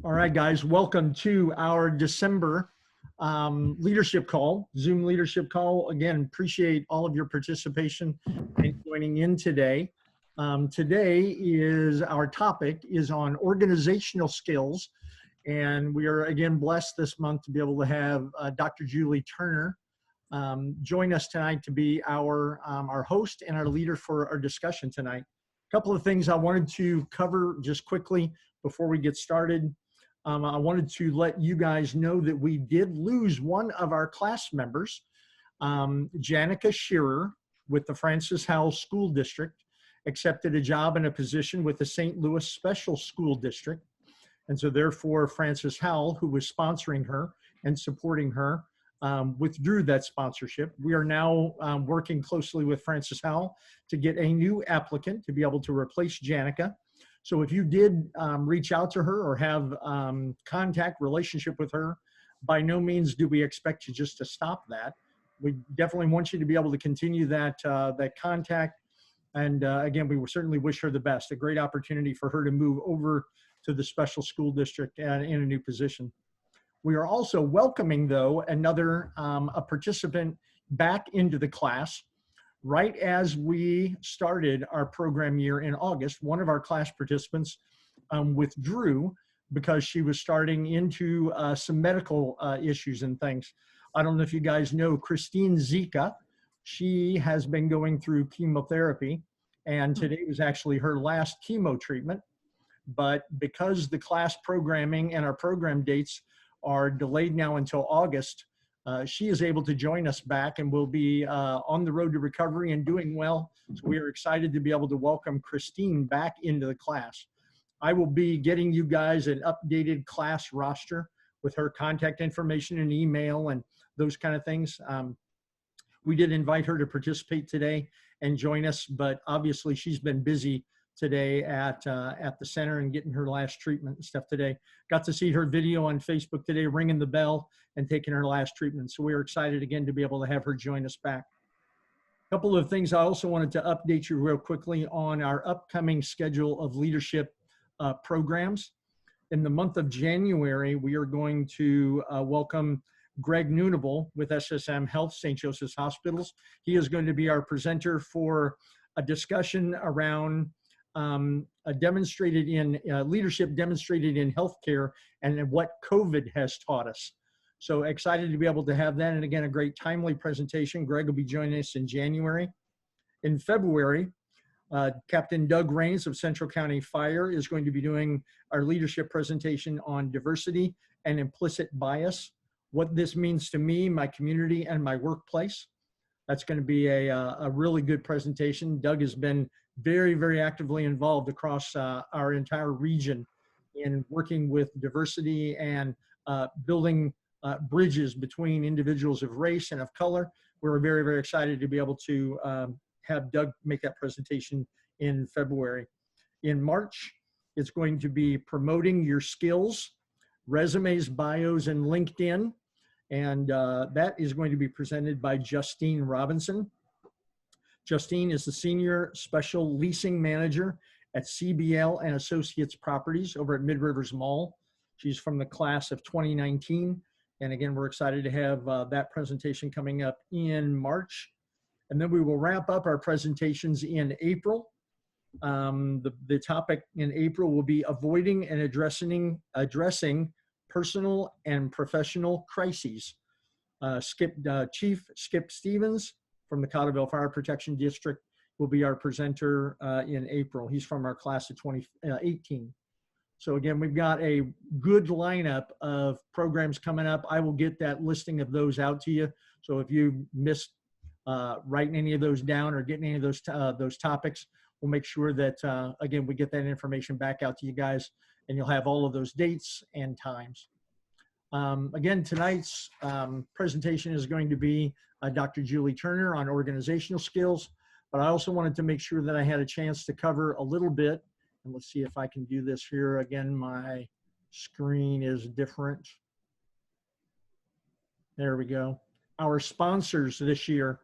All right, guys, welcome to our December leadership call, Zoom leadership call. Again, appreciate all of your participation and joining in today. Today is our topic is on organizational skills. And we are again blessed this month to be able to have Dr. Julie Turner join us tonight to be our host and our leader for our discussion tonight. A couple of things I wanted to cover just quickly before we get started. I wanted to let you guys know that we did lose one of our class members, Janica Shearer with the Francis Howell School District, accepted a job and a position with the St. Louis Special School District. And so therefore, Francis Howell, who was sponsoring her and supporting her, withdrew that sponsorship. We are now working closely with Francis Howell to get a new applicant to be able to replace Janica. So if you did reach out to her or have contact relationship with her, by no means do we expect you just to stop that. We definitely want you to be able to continue that contact. And again, we will certainly wish her the best. A great opportunity for her to move over to the special school district in a new position. We are also welcoming, though, another a participant back into the class. Right as we started our program year in August, one of our class participants withdrew because she was starting into some medical issues and things. I don't know if you guys know Christine Zika. She has been going through chemotherapy, and today was actually her last chemo treatment. But because the class programming and our program dates are delayed now until August, she is able to join us back and will be on the road to recovery and doing well. So we are excited to be able to welcome Christine back into the class. I will be getting you guys an updated class roster with her contact information and email and those kind of things. We did invite her to participate today and join us, but obviously she's been busy today at the center and getting her last treatment and stuff today. Got to see her video on Facebook today, ringing the bell and taking her last treatment. So we are excited again to be able to have her join us back. A couple of things I also wanted to update you real quickly on our upcoming schedule of leadership programs. In the month of January, we are going to welcome Greg Noonable with SSM Health, St. Joseph's Hospitals. He is going to be our presenter for a discussion around leadership demonstrated in healthcare and what COVID has taught us. So excited to be able to have that. And again, a great timely presentation. Greg will be joining us in January. In February, Captain Doug Rains of Central County Fire is going to be doing our leadership presentation on diversity and implicit bias, what this means to me, my community, and my workplace. That's going to be a really good presentation. Doug has been very, very actively involved across our entire region in working with diversity and building bridges between individuals of race and of color. We're very, very excited to be able to have Doug make that presentation in February. In March, it's going to be promoting your skills, resumes, bios, and LinkedIn. And that is going to be presented by Justine Robinson. Justine is the Senior Special Leasing Manager at CBL and Associates Properties over at Mid-Rivers Mall. She's from the class of 2019. And again, we're excited to have that presentation coming up in March. And then we will wrap up our presentations in April. The topic in April will be avoiding and addressing personal and professional crises. Chief Skip Stevens from the Cotterville Fire Protection District will be our presenter in April. He's from our class of 2018. So again, we've got a good lineup of programs coming up. I will get that listing of those out to you. So if you missed writing any of those down or getting any of those topics, we'll make sure that, again, we get that information back out to you guys, and you'll have all of those dates and times. Again, tonight's presentation is going to be Dr. Julie Turner on organizational skills, but I also wanted to make sure that I had a chance to cover a little bit, and let's see if I can do this here. Again, my screen is different. There we go. Our sponsors this year,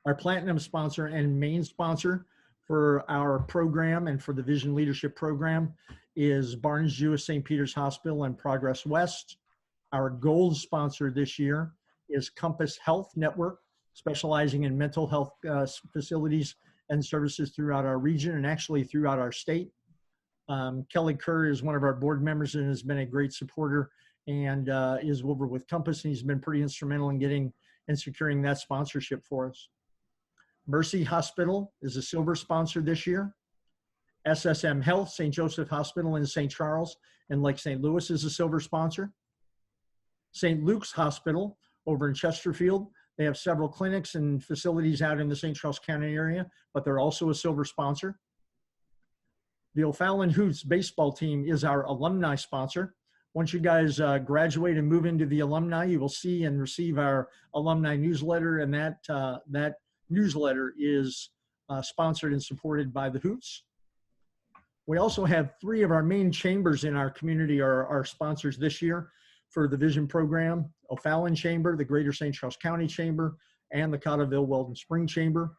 our platinum sponsor and main sponsor for our program and for the Vision Leadership Program is Barnes Jewish St. Peter's Hospital and Progress West. Our gold sponsor this year is Compass Health Network, specializing in mental health facilities and services throughout our region and actually throughout our state. Kelly Kerr is one of our board members and has been a great supporter and is over with Compass, and he's been pretty instrumental in getting and securing that sponsorship for us. Mercy Hospital is a silver sponsor this year. SSM Health, St. Joseph Hospital in St. Charles and Lake St. Louis is a silver sponsor. St. Luke's Hospital over in Chesterfield, they have several clinics and facilities out in the St. Charles County area, but they're also a silver sponsor. The O'Fallon Hoots baseball team is our alumni sponsor. Once you guys graduate and move into the alumni, you will see and receive our alumni newsletter, and that newsletter is sponsored and supported by the Hoots. We also have 3 of our main chambers in our community are our sponsors this year for the Vision Program: O'Fallon Chamber, the Greater St. Charles County Chamber, and the Cotterville Weldon Spring Chamber.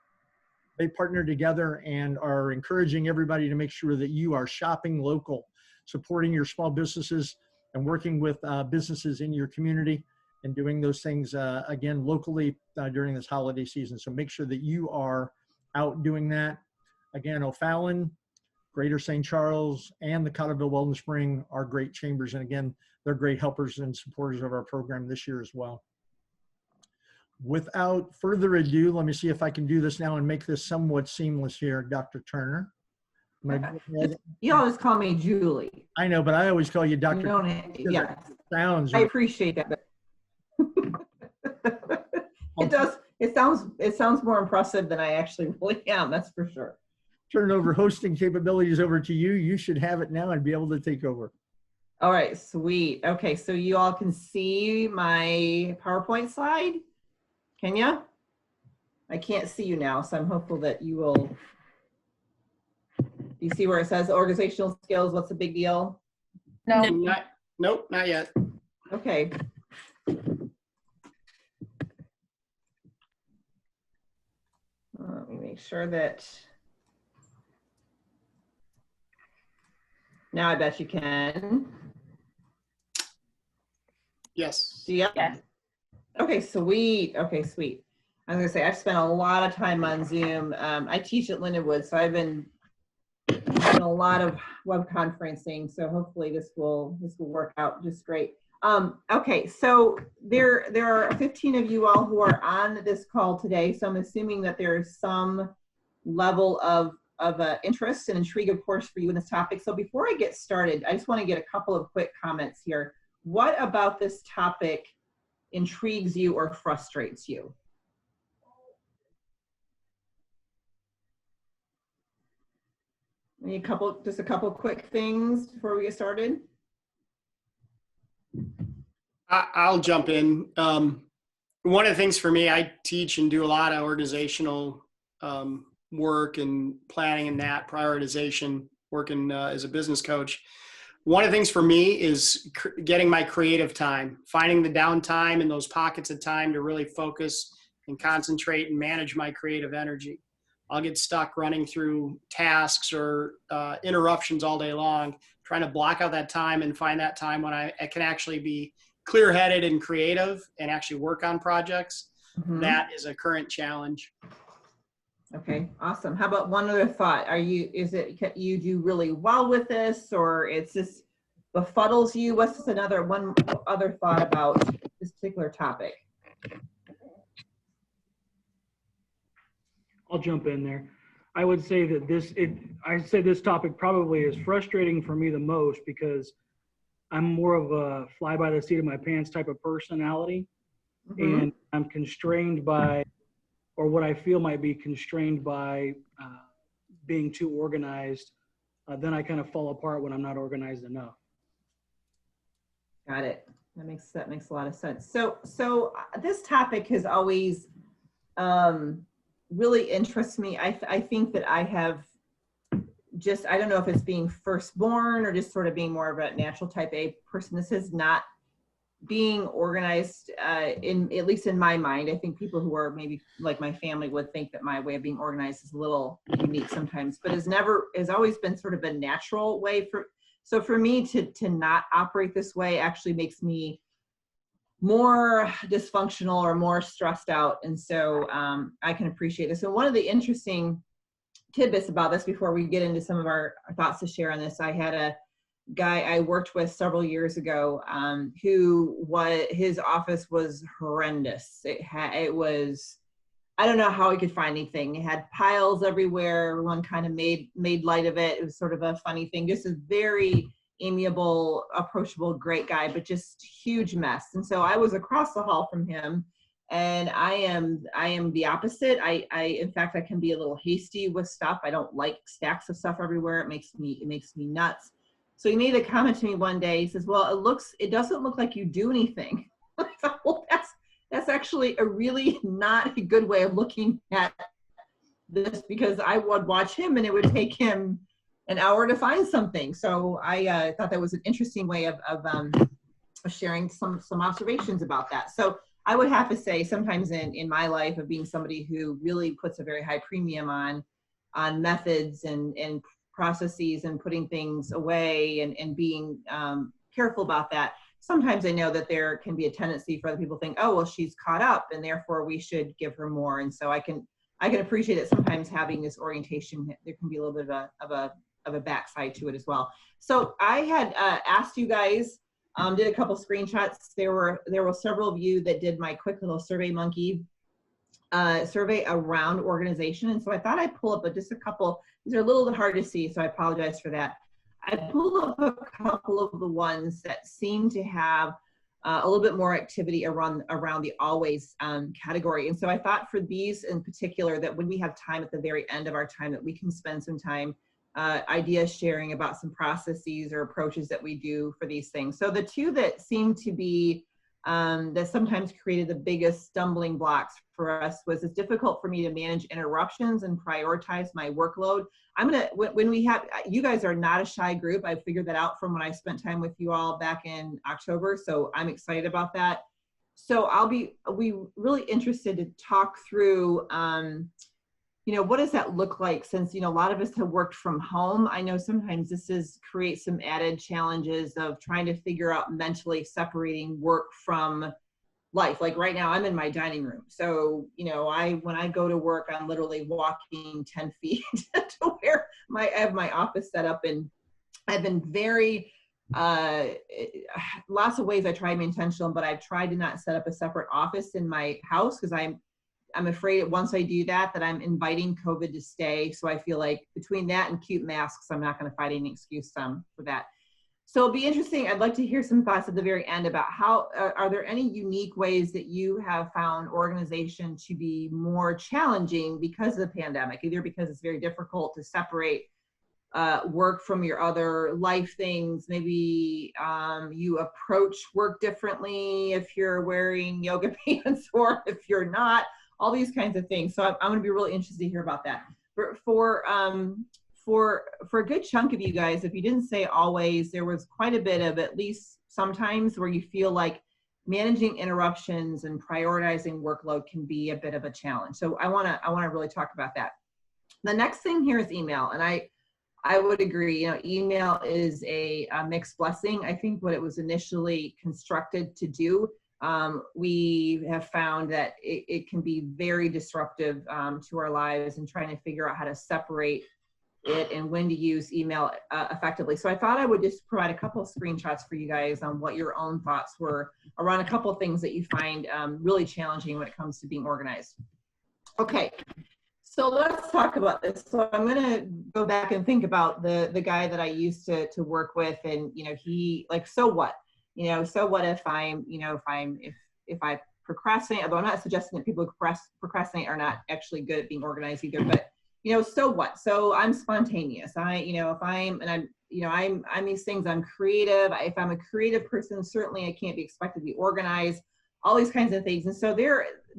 They partner together and are encouraging everybody to make sure that you are shopping local, supporting your small businesses and working with businesses in your community and doing those things, again, locally during this holiday season. So make sure that you are out doing that. Again, O'Fallon, Greater St. Charles, and the Cotterville Weldon Spring are great chambers. And again, they're great helpers and supporters of our program this year as well. Without further ado, let me see if I can do this now and make this somewhat seamless here, Dr. Turner. You always call me Julie. I know, but I always call you Dr. You don't, yeah. Sounds. I appreciate that. It does. It sounds more impressive than I actually really am. That's for sure. Turn over hosting capabilities over to you. You should have it now and be able to take over. All right, sweet. Okay, so you all can see my PowerPoint slide. Can you? I can't see you now, so I'm hopeful that you will. You see where it says organizational skills? What's the big deal? No. Nope, not yet. Okay. Let me make sure that. Now I bet you can. Yes. Yeah. Yes. Okay, sweet. Okay, sweet. I was gonna say I've spent a lot of time on Zoom. I teach at Lindenwood, so I've been doing a lot of web conferencing. So hopefully this will work out just great. Okay, so there are 15 of you all who are on this call today. So I'm assuming that there is some level of interest and intrigue, of course, for you in this topic. So before I get started, I just want to get a couple of quick comments here. What about this topic intrigues you or frustrates you? Just a couple quick things before we get started. I'll jump in. One of the things for me, I teach and do a lot of organizational work and planning and that prioritization, working as a business coach. One of the things for me is getting my creative time, finding the downtime and those pockets of time to really focus and concentrate and manage my creative energy. I'll get stuck running through tasks or interruptions all day long, trying to block out that time and find that time when I can actually be clear-headed and creative and actually work on projects. Mm-hmm. That is a current challenge. Okay, awesome. How about one other thought? Is it you do really well with this, or it's just befuddles you? What's just one other thought about this particular topic? I'll jump in there. I would say that this topic probably is frustrating for me the most because I'm more of a fly by the seat of my pants type of personality. Mm-hmm. And I'm constrained by, or what I feel might be constrained by being too organized. Then I kind of fall apart when I'm not organized enough. Got it. That makes a lot of sense. So this topic has always really interests me. I think that I have I don't know if it's being firstborn or just sort of being more of a natural type A person. This is not being organized at least in my mind. I think people who are maybe like my family would think that my way of being organized is a little unique sometimes, but has always been sort of a natural way So for me to not operate this way actually makes me more dysfunctional or more stressed out. And so I can appreciate this. And one of the interesting tidbits about this before we get into some of our thoughts to share on this, I had a guy I worked with several years ago his office was horrendous. It was, I don't know how he could find anything. It had piles everywhere. Everyone kind of made light of it. It was sort of a funny thing. Just a very amiable, approachable, great guy, but just huge mess. And so I was across the hall from him, and I am the opposite. I in fact, I can be a little hasty with stuff. I don't like stacks of stuff everywhere. It makes me nuts. So he made a comment to me one day. He says, "Well, it doesn't look like you do anything." I thought, well, that's actually a really not a good way of looking at this, because I would watch him and it would take him an hour to find something. So I thought that was an interesting way of sharing some observations about that. So I would have to say sometimes in my life of being somebody who really puts a very high premium on methods and processes and putting things away and being careful about that. Sometimes I know that there can be a tendency for other people to think, oh, well, she's caught up and therefore we should give her more. And so I can appreciate that sometimes having this orientation, there can be a little bit of a backside to it as well. So I had asked you guys, did a couple screenshots. There were several of you that did my quick little Survey Monkey survey around organization. And so I thought I'd pull up just a couple. These are a little bit hard to see, so I apologize for that. I pulled up a couple of the ones that seem to have a little bit more activity around the always category. And so I thought for these in particular, that when we have time at the very end of our time, that we can spend some time idea sharing about some processes or approaches that we do for these things. So the two that seem to be that sometimes created the biggest stumbling blocks for us was it's difficult for me to manage interruptions and prioritize my workload. When we have, you guys are not a shy group. I figured that out from when I spent time with you all back in October. So I'm excited about that. So I'll be really interested to talk through, what does that look like, since, a lot of us have worked from home. I know sometimes creates some added challenges of trying to figure out mentally separating work from life. Like right now I'm in my dining room. So, when I go to work, I'm literally walking 10 feet to where I have my office set up. And I've been very, lots of ways I try to be intentional, but I've tried to not set up a separate office in my house, because I'm afraid that once I do that I'm inviting COVID to stay. So I feel like between that and cute masks, I'm not going to find any excuse for that. So it'll be interesting. I'd like to hear some thoughts at the very end about how, are there any unique ways that you have found organization to be more challenging because of the pandemic, either because it's very difficult to separate work from your other life things. Maybe you approach work differently if you're wearing yoga pants or if you're not. All these kinds of things. So I'm going to be really interested to hear about that. For a good chunk of you guys, if you didn't say always, there was quite a bit of, at least sometimes, where you feel like managing interruptions and prioritizing workload can be a bit of a challenge. So I want to really talk about that. The next thing here is email, and I would agree. Email is a mixed blessing. I think what it was initially constructed to do, we have found that it can be very disruptive to our lives, and trying to figure out how to separate it and when to use email effectively. So I thought I would just provide a couple of screenshots for you guys on what your own thoughts were around a couple of things that you find really challenging when it comes to being organized. Okay, so let's talk about this. So I'm going to go back and think about the guy that I used to work with, and he, like, so what? So what if if I procrastinate, although I'm not suggesting that people who procrastinate are not actually good at being organized either, but so what? So I'm spontaneous. I'm these things, I'm creative. If I'm a creative person, certainly I can't be expected to be organized, all these kinds of things. And so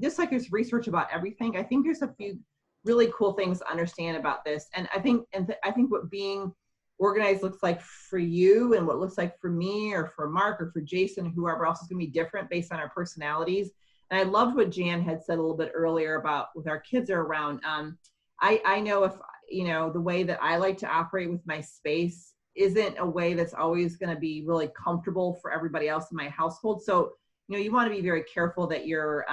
just like there's research about everything, I think there's a few really cool things to understand about this. And I think what being organized looks like for you, and what looks like for me or for Mark or for Jason, whoever else, is going to be different based on our personalities. And I loved what Jan had said a little bit earlier about with our kids are around. I know if, the way that I like to operate with my space, isn't a way that's always going to be really comfortable for everybody else in my household. So, you want to be very careful that you're,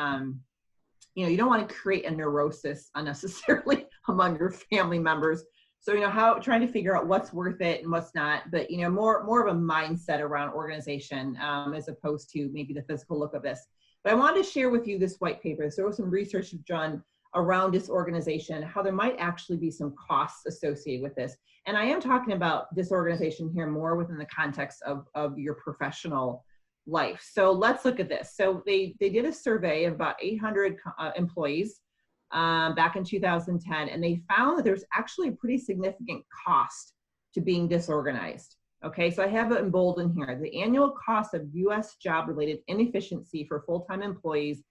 you don't want to create a neurosis unnecessarily among your family members. So, trying to figure out what's worth it and what's not, but, more of a mindset around organization as opposed to maybe the physical look of this. But I wanted to share with you this white paper. So there was some research done around disorganization, how there might actually be some costs associated with this. And I am talking about disorganization here more within the context of your professional life. So let's look at this. So they did a survey of about 800 employees back in 2010, and they found that there's actually a pretty significant cost to being disorganized. Okay, so I have it in bold in here. The annual cost of U.S. job-related inefficiency for full-time employees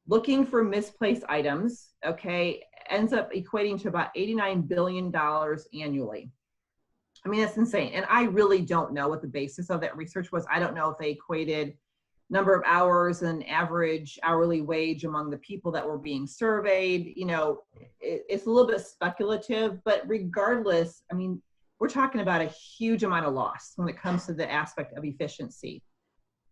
looking for misplaced items, okay, ends up equating to about $89 billion annually. I mean, that's insane. And I really don't know what the basis of that research was. I don't know if they equated number of hours and average hourly wage among the people that were being surveyed. It's a little bit speculative, but regardless, I mean, we're talking about a huge amount of loss when it comes to the aspect of efficiency.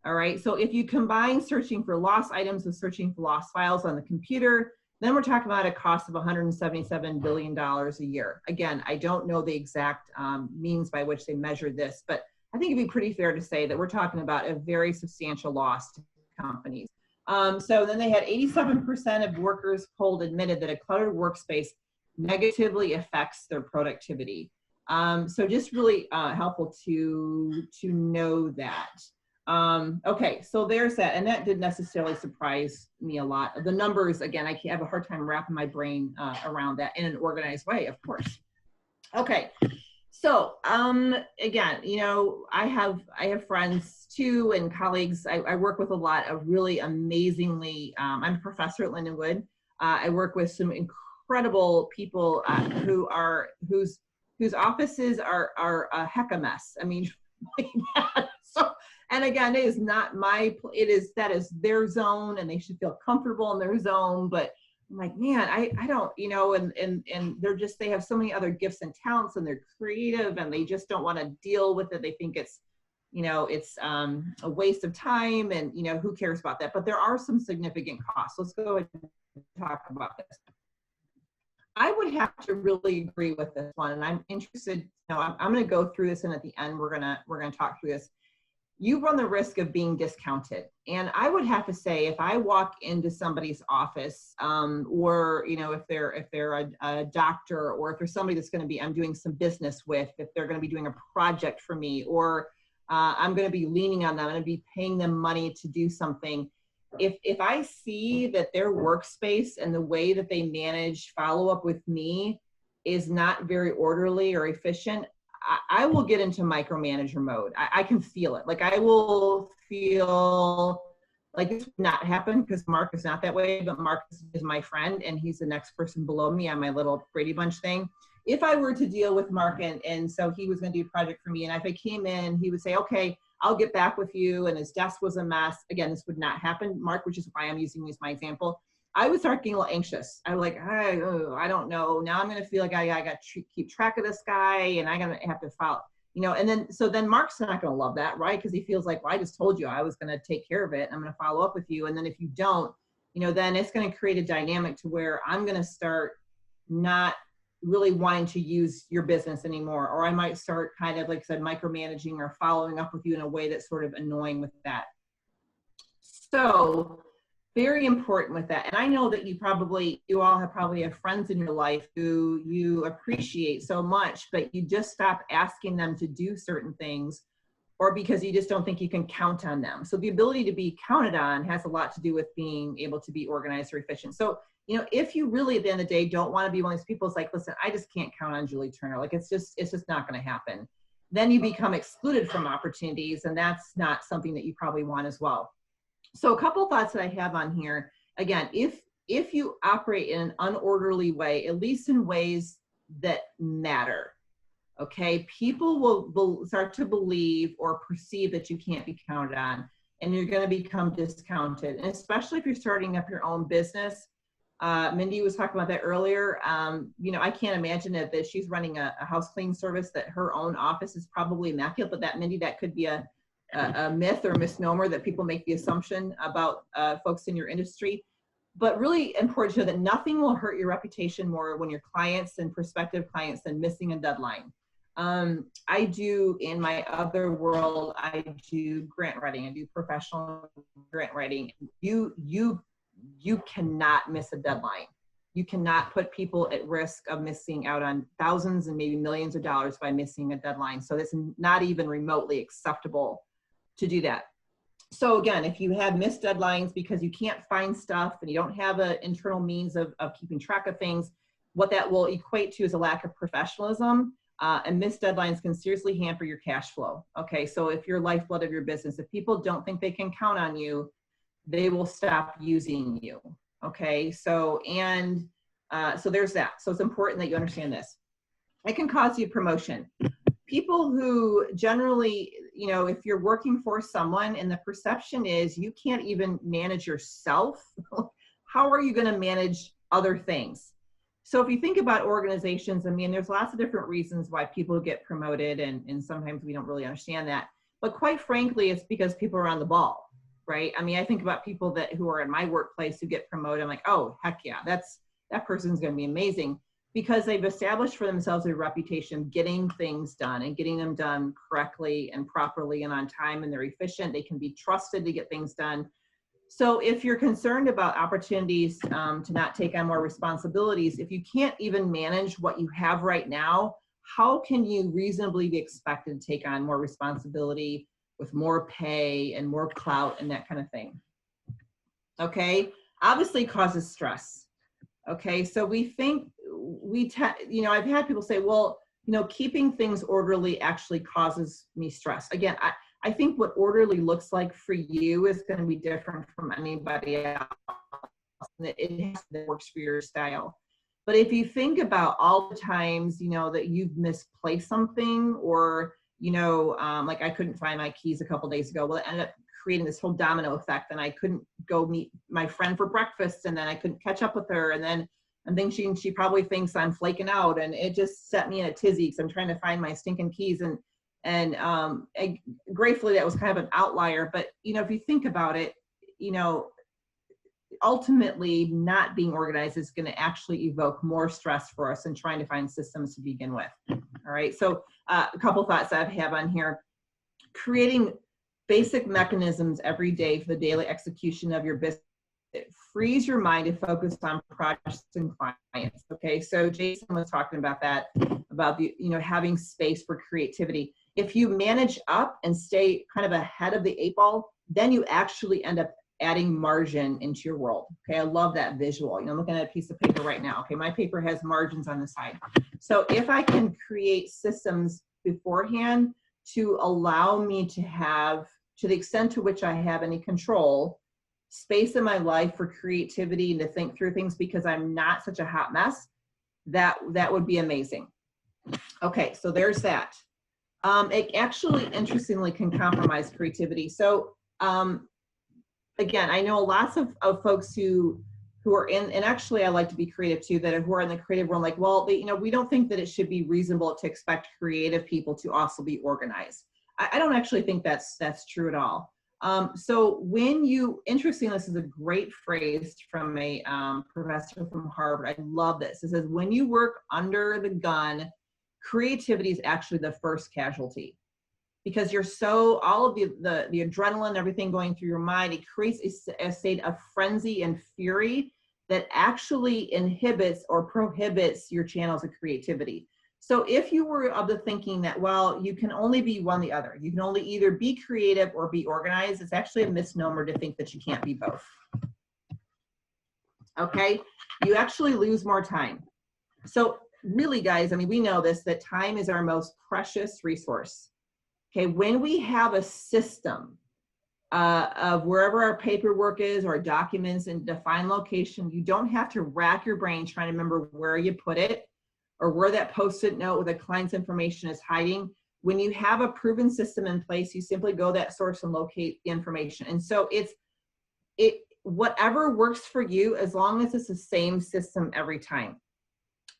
All right, so if you combine searching for lost items with searching for lost files on the computer, then we're talking about a cost of $177 billion a year. Again, I don't know the exact means by which they measured this, but I think it'd be pretty fair to say that we're talking about a very substantial loss to companies. So then they had 87% of workers polled admitted that a cluttered workspace negatively affects their productivity. So just really helpful to know that. Okay, so there's that, and that didn't necessarily surprise me a lot. The numbers, again, I have a hard time wrapping my brain around that in an organized way, of course. Okay, so again, I have friends too and colleagues. I work with a lot of really amazingly. I'm a professor at Lindenwood. I work with some incredible people whose offices are a heck of a mess. I mean, so. And again, it is not that is their zone, and they should feel comfortable in their zone. But I'm like, man, I don't, and they have so many other gifts and talents, and they're creative, and they just don't want to deal with it. They think it's a waste of time, and who cares about that? But there are some significant costs. Let's go ahead and talk about this. I would have to really agree with this one, and I'm interested. I'm going to go through this, and at the end, we're gonna talk through this. You run the risk of being discounted. And I would have to say, if I walk into somebody's office, or if they're a doctor, or if there's somebody that's going to be I'm doing some business with, if they're going to be doing a project for me, or I'm going to be leaning on them, I'm going to be paying them money to do something. If I see that their workspace and the way that they manage follow-up with me is not very orderly or efficient, I will get into micromanager mode. I can feel it. Like I will feel like this would not happen because Mark is not that way, but Mark is my friend and he's the next person below me on my little Brady Bunch thing. If I were to deal with Mark and so he was going to do a project for me, and if I came in, he would say, okay, I'll get back with you, and his desk was a mess. Again, this would not happen, Mark, which is why I'm using you as my example. I would start getting a little anxious. I was like, I don't know. Now I'm going to feel like I got to keep track of this guy, and I'm going to have to follow, and then Mark's not going to love that, right? Because he feels like, well, I just told you I was going to take care of it. I'm going to follow up with you. And then if you don't, then it's going to create a dynamic to where I'm going to start not really wanting to use your business anymore. Or I might start kind of, like I said, micromanaging or following up with you in a way that's sort of annoying with that. So very important with that. And I know that you all probably have friends in your life who you appreciate so much, but you just stop asking them to do certain things, or because you just don't think you can count on them. So the ability to be counted on has a lot to do with being able to be organized or efficient. So, if you really at the end of the day don't want to be one of these people, it's like, listen, I just can't count on Julie Turner. Like it's just not going to happen. Then you become excluded from opportunities, and that's not something that you probably want as well. So a couple thoughts that I have on here. Again, if you operate in an unorderly way, at least in ways that matter, okay, people will start to believe or perceive that you can't be counted on, and you're going to become discounted. And especially if you're starting up your own business, Mindy was talking about that earlier. You know, I can't imagine that she's running a house cleaning service, that her own office is probably immaculate, but that, Mindy, that could be a myth or misnomer that people make the assumption about folks in your industry. But really important to know that nothing will hurt your reputation more when your clients and prospective clients than missing a deadline. I do, in my other world, I do grant writing. I do professional grant writing. You cannot miss a deadline. You cannot put people at risk of missing out on thousands and maybe millions of dollars by missing a deadline. So it's not even remotely acceptable to do that. So again, if you have missed deadlines because you can't find stuff and you don't have an internal means of keeping track of things, what that will equate to is a lack of professionalism. And missed deadlines can seriously hamper your cash flow. Okay, so if you're lifeblood of your business, if people don't think they can count on you, they will stop using you. Okay, so so there's that. So it's important that you understand this. It can cause you promotion. People who generally, you know, if you're working for someone and the perception is you can't even manage yourself, how are you going to manage other things? So if you think about organizations, I mean, there's lots of different reasons why people get promoted, and sometimes we don't really understand that. But quite frankly, it's because people are on the ball, right? I mean, I think about people who are in my workplace who get promoted. I'm like, oh, heck yeah, that person's going to be amazing, because they've established for themselves a reputation of getting things done and getting them done correctly and properly and on time, and they're efficient. They can be trusted to get things done. So if you're concerned about opportunities to not take on more responsibilities, if you can't even manage what you have right now, how can you reasonably be expected to take on more responsibility with more pay and more clout and that kind of thing? Okay, obviously causes stress. Okay, so we think you know, I've had people say, well, you know, keeping things orderly actually causes me stress. Again, I think what orderly looks like for you is going to be different from anybody else. It works for your style. But if you think about all the times, you know, that you've misplaced something, or, you know, like I couldn't find my keys a couple days ago. Well, it ended up creating this whole domino effect, and I couldn't go meet my friend for breakfast, and then I couldn't catch up with her, and then she probably thinks I'm flaking out, and it just set me in a tizzy because I'm trying to find my stinking keys. And gratefully that was kind of an outlier. But, you know, if you think about it, you know, ultimately not being organized is going to actually evoke more stress for us than trying to find systems to begin with. All right. So a couple thoughts I have on here: creating basic mechanisms every day for the daily execution of your business. It frees your mind to focus on projects and clients. Okay. So Jason was talking about that, about the, you know, having space for creativity. If you manage up and stay kind of ahead of the 8 ball, then you actually end up adding margin into your world. Okay, I love that visual. You know, I'm looking at a piece of paper right now. Okay, my paper has margins on the side. So if I can create systems beforehand to allow me to have, to the extent to which I have any control, space in my life for creativity and to think through things because I'm not such a hot mess, that would be amazing. Okay, so there's that. It actually, interestingly, can compromise creativity. So again, I know lots of folks who are in, and actually I like to be creative too, who are in the creative world, like, well, you know, we don't think that it should be reasonable to expect creative people to also be organized. I don't actually think that's true at all. So when you, interestingly, this is a great phrase from a professor from Harvard. I love this. It says, when you work under the gun, creativity is actually the first casualty, because you're so, all of the adrenaline, everything going through your mind, it creates a state of frenzy and fury that actually inhibits or prohibits your channels of creativity. So if you were of the thinking that, well, you can only be one or the other, you can only either be creative or be organized, it's actually a misnomer to think that you can't be both. Okay, you actually lose more time. So really, guys, I mean, we know this, that time is our most precious resource. Okay, when we have a system of wherever our paperwork is or documents in defined location, you don't have to rack your brain trying to remember where you put it or where that Post-it note with the client's information is hiding. When you have a proven system in place, you simply go to that source and locate the information. And so whatever works for you, as long as it's the same system every time.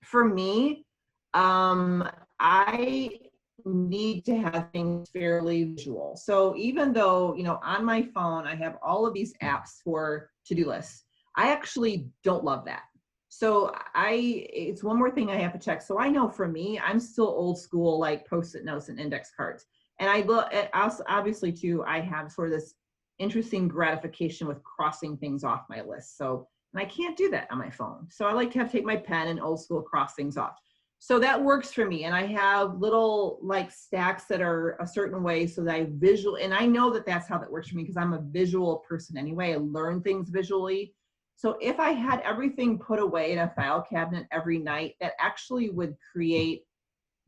For me, I need to have things fairly visual. So even though, on my phone, I have all of these apps for to-do lists, I actually don't love that. So it's one more thing I have to check. So I know for me, I'm still old school, like Post-it notes and index cards. And I look at, obviously too, I have sort of this interesting gratification with crossing things off my list. So, and I can't do that on my phone. So I like to take my pen and old school cross things off. So that works for me. And I have little like stacks that are a certain way so that and I know that that's how that works for me because I'm a visual person anyway. I learn things visually. So if I had everything put away in a file cabinet every night, that actually would create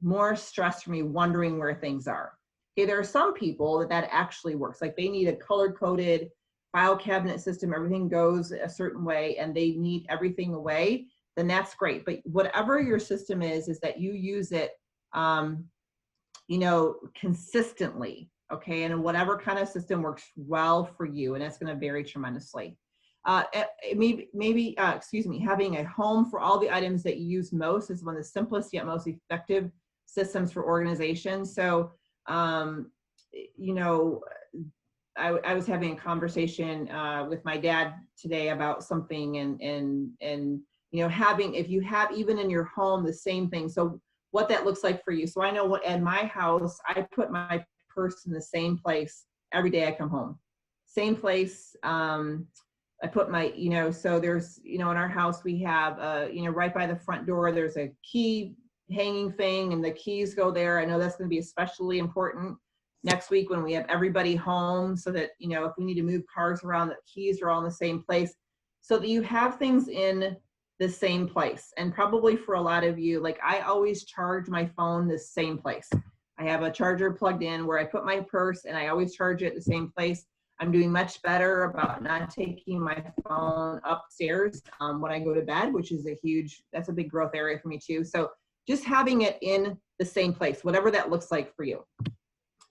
more stress for me wondering where things are. Okay, there are some people that actually works. Like they need a color-coded file cabinet system, everything goes a certain way and they need everything away, then that's great. But whatever your system is that you use it, consistently, okay? And whatever kind of system works well for you, and that's gonna vary tremendously. Maybe having a home for all the items that you use most is one of the simplest yet most effective systems for organization. So, I was having a conversation with my dad today about something and if you have even in your home the same thing, so what that looks like for you. So I know what at my house, I put my purse in the same place every day I come home. Same place. I put my, so there's, in our house we have, right by the front door, there's a key hanging thing and the keys go there. I know that's going to be especially important next week when we have everybody home so that, if we need to move cars around, the keys are all in the same place so that you have things in the same place. And probably for a lot of you, like I always charge my phone the same place. I have a charger plugged in where I put my purse and I always charge it the same place. I'm doing much better about not taking my phone upstairs when I go to bed, which is that's a big growth area for me too. So just having it in the same place, whatever that looks like for you.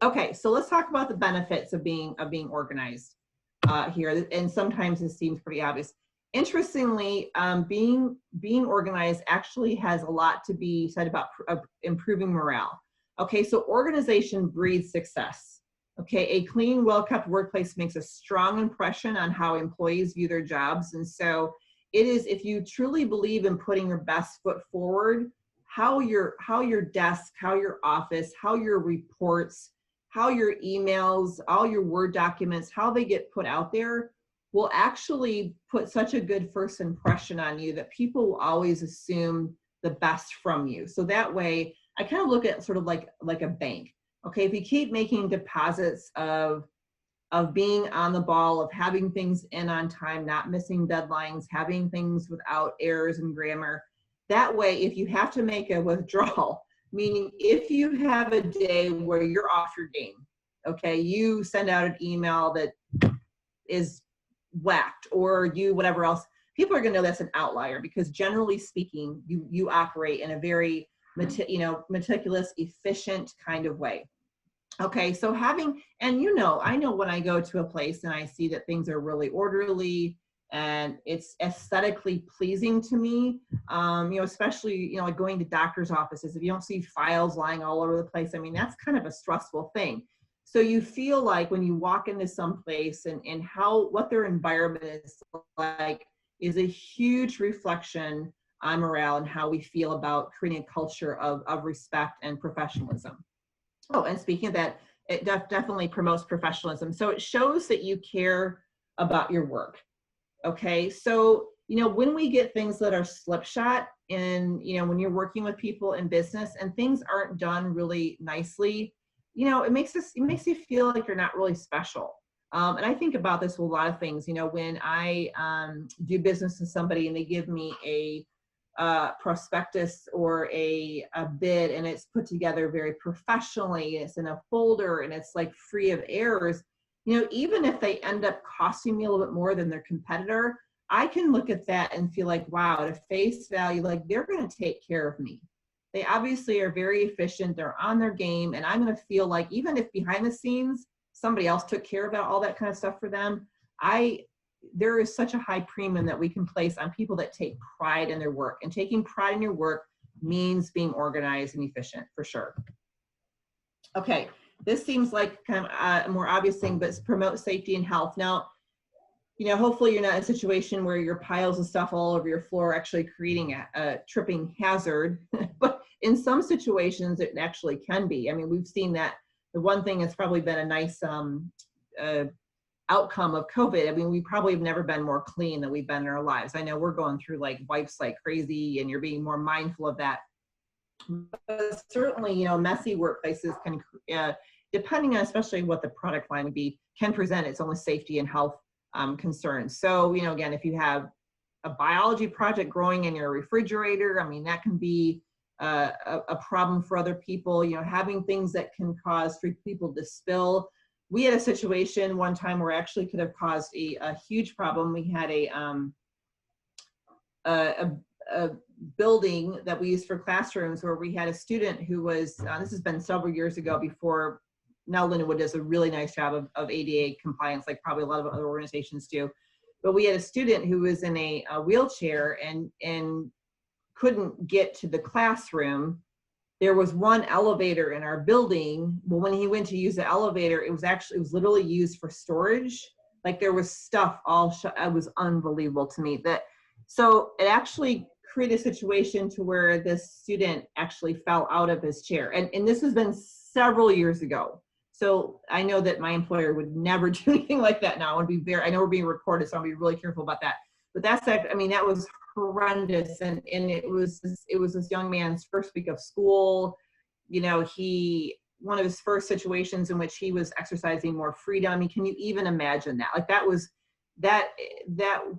Okay, so let's talk about the benefits of being organized here. And sometimes this seems pretty obvious. Interestingly, being organized actually has a lot to be said about improving morale. Okay, so organization breeds success. Okay, a clean, well-kept workplace makes a strong impression on how employees view their jobs. And so it is, if you truly believe in putting your best foot forward, how your desk, how your office, how your reports, how your emails, all your Word documents, how they get put out there will actually put such a good first impression on you that people will always assume the best from you. So that way, I kind of look at sort of like a bank. Okay, if you keep making deposits of being on the ball, of having things in on time, not missing deadlines, having things without errors in grammar, that way, if you have to make a withdrawal, meaning if you have a day where you're off your game, okay, you send out an email that is whacked or you whatever else, people are going to know that's an outlier because generally speaking, you operate in a very meticulous, efficient kind of way. Okay, so I know when I go to a place and I see that things are really orderly and it's aesthetically pleasing to me, especially, like going to doctor's offices, if you don't see files lying all over the place, I mean, that's kind of a stressful thing. So you feel like when you walk into some place and what their environment is like is a huge reflection on morale and how we feel about creating a culture of respect and professionalism. Oh, and speaking of that, it definitely promotes professionalism. So it shows that you care about your work. Okay, so, when we get things that are slipshod and, when you're working with people in business and things aren't done really nicely, it makes you feel like you're not really special. And I think about this with a lot of things, when I do business with somebody and they give me a prospectus or a bid and it's put together very professionally, it's in a folder and it's like free of errors, even if they end up costing me a little bit more than their competitor, I can look at that and feel like, wow, at face value, like they're going to take care of me. They obviously are very efficient, they're on their game, and I'm going to feel like even if behind the scenes somebody else took care of all that kind of stuff for them, I there is such a high premium that we can place on people that take pride in their work, and taking pride in your work means being organized and efficient, for sure. Okay, this seems like kind of a more obvious thing, but it's promote safety and health. Now, you know, hopefully you're not in a situation where your piles of stuff all over your floor are actually creating a tripping hazard, but in some situations it actually can be. I mean, we've seen that. The one thing that's probably been a nice outcome of COVID, I mean, we probably have never been more clean than we've been in our lives. I know we're going through like wipes like crazy, and you're being more mindful of that. But certainly, you know, messy workplaces can, depending on especially what the product line would be, can present its own safety and health concerns. So, you know, again, if you have a biology project growing in your refrigerator, I mean, that can be a problem for other people. You know, having things that can cause for people to spill. We had a situation one time where actually could have caused a huge problem. We had a building that we used for classrooms where we had a student who was, this has been several years ago, before, now Lindenwood does a really nice job of ADA compliance, like probably a lot of other organizations do. But we had a student who was in a wheelchair and couldn't get to the classroom. There was one elevator in our building. Well, when he went to use the elevator, it was literally used for storage. Like there was stuff all it was unbelievable to me. So it actually created a situation to where this student actually fell out of his chair. And this has been several years ago. So I know that my employer would never do anything like that now. I know we're being recorded, so I'll be really careful about that. But I mean, that was horrendous. And it was this young man's first week of school. You know, one of his first situations in which he was exercising more freedom. I mean, can you even imagine that? Like that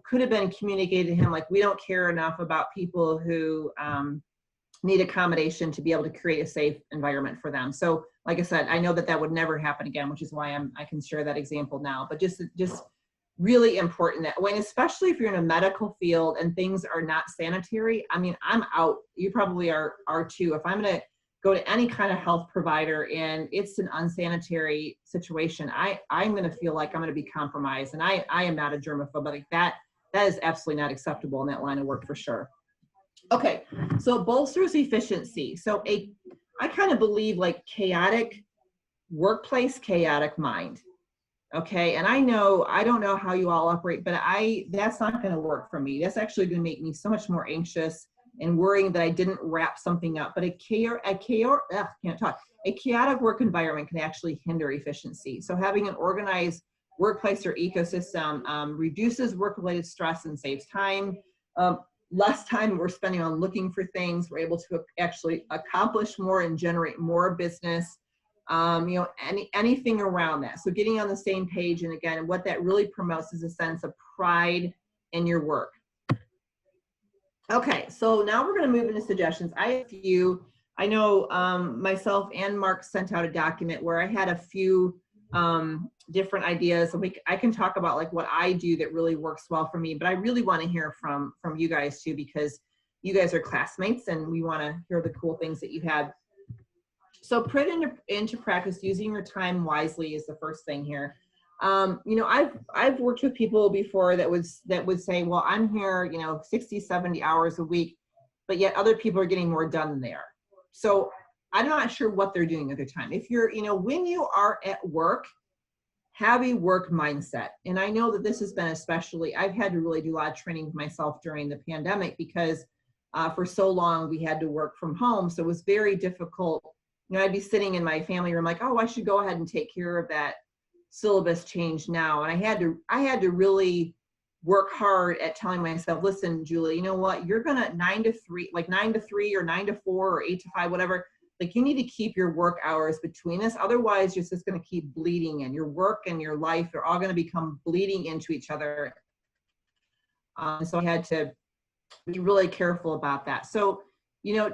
could have been communicated to him, like, we don't care enough about people who need accommodation to be able to create a safe environment for them. So like I said, I know that would never happen again, which is why I can share that example now. But just really important that when, especially if you're in a medical field and things are not sanitary, I mean, I'm out. You probably are too. If I'm going to go to any kind of health provider and it's an unsanitary situation, I'm going to feel like I'm going to be compromised. And I am not a germaphobe, but like that is absolutely not acceptable in that line of work for sure. Okay, so bolsters efficiency. So I kind of believe like chaotic workplace, chaotic mind. Okay, and I don't know how you all operate, but that's not going to work for me. That's actually going to make me so much more anxious and worrying that I didn't wrap something up. But a chaotic work environment can actually hinder efficiency. So having an organized workplace or ecosystem reduces work-related stress and saves time. Less time we're spending on looking for things. We're able to actually accomplish more and generate more business. You know, anything around that. So getting on the same page, and again, what that really promotes is a sense of pride in your work. Okay, so now we're going to move into suggestions. I have a few. I know myself and Mark sent out a document where I had a few different ideas. I can talk about like what I do that really works well for me, but I really want to hear from you guys too, because you guys are classmates and we want to hear the cool things that you had. So put into practice using your time wisely is the first thing here. You know, I've worked with people before that would say, well, I'm here, you know, 60, 70 hours a week, but yet other people are getting more done than they are. So I'm not sure what they're doing with their time. If you're, you know, when you are at work, have a work mindset. And I know that this has been I've had to really do a lot of training myself during the pandemic because for so long we had to work from home. So it was very difficult. You know, I'd be sitting in my family room like, oh, I should go ahead and take care of that syllabus change now. And I had to really work hard at telling myself, listen, Julie, you know what, you're going to 9 to 3 or 9 to 4 or 8 to 5, whatever. Like, you need to keep your work hours between us. Otherwise, you're just going to keep bleeding in. Your work and your life are all going to become bleeding into each other. So I had to be really careful about that. So, you know,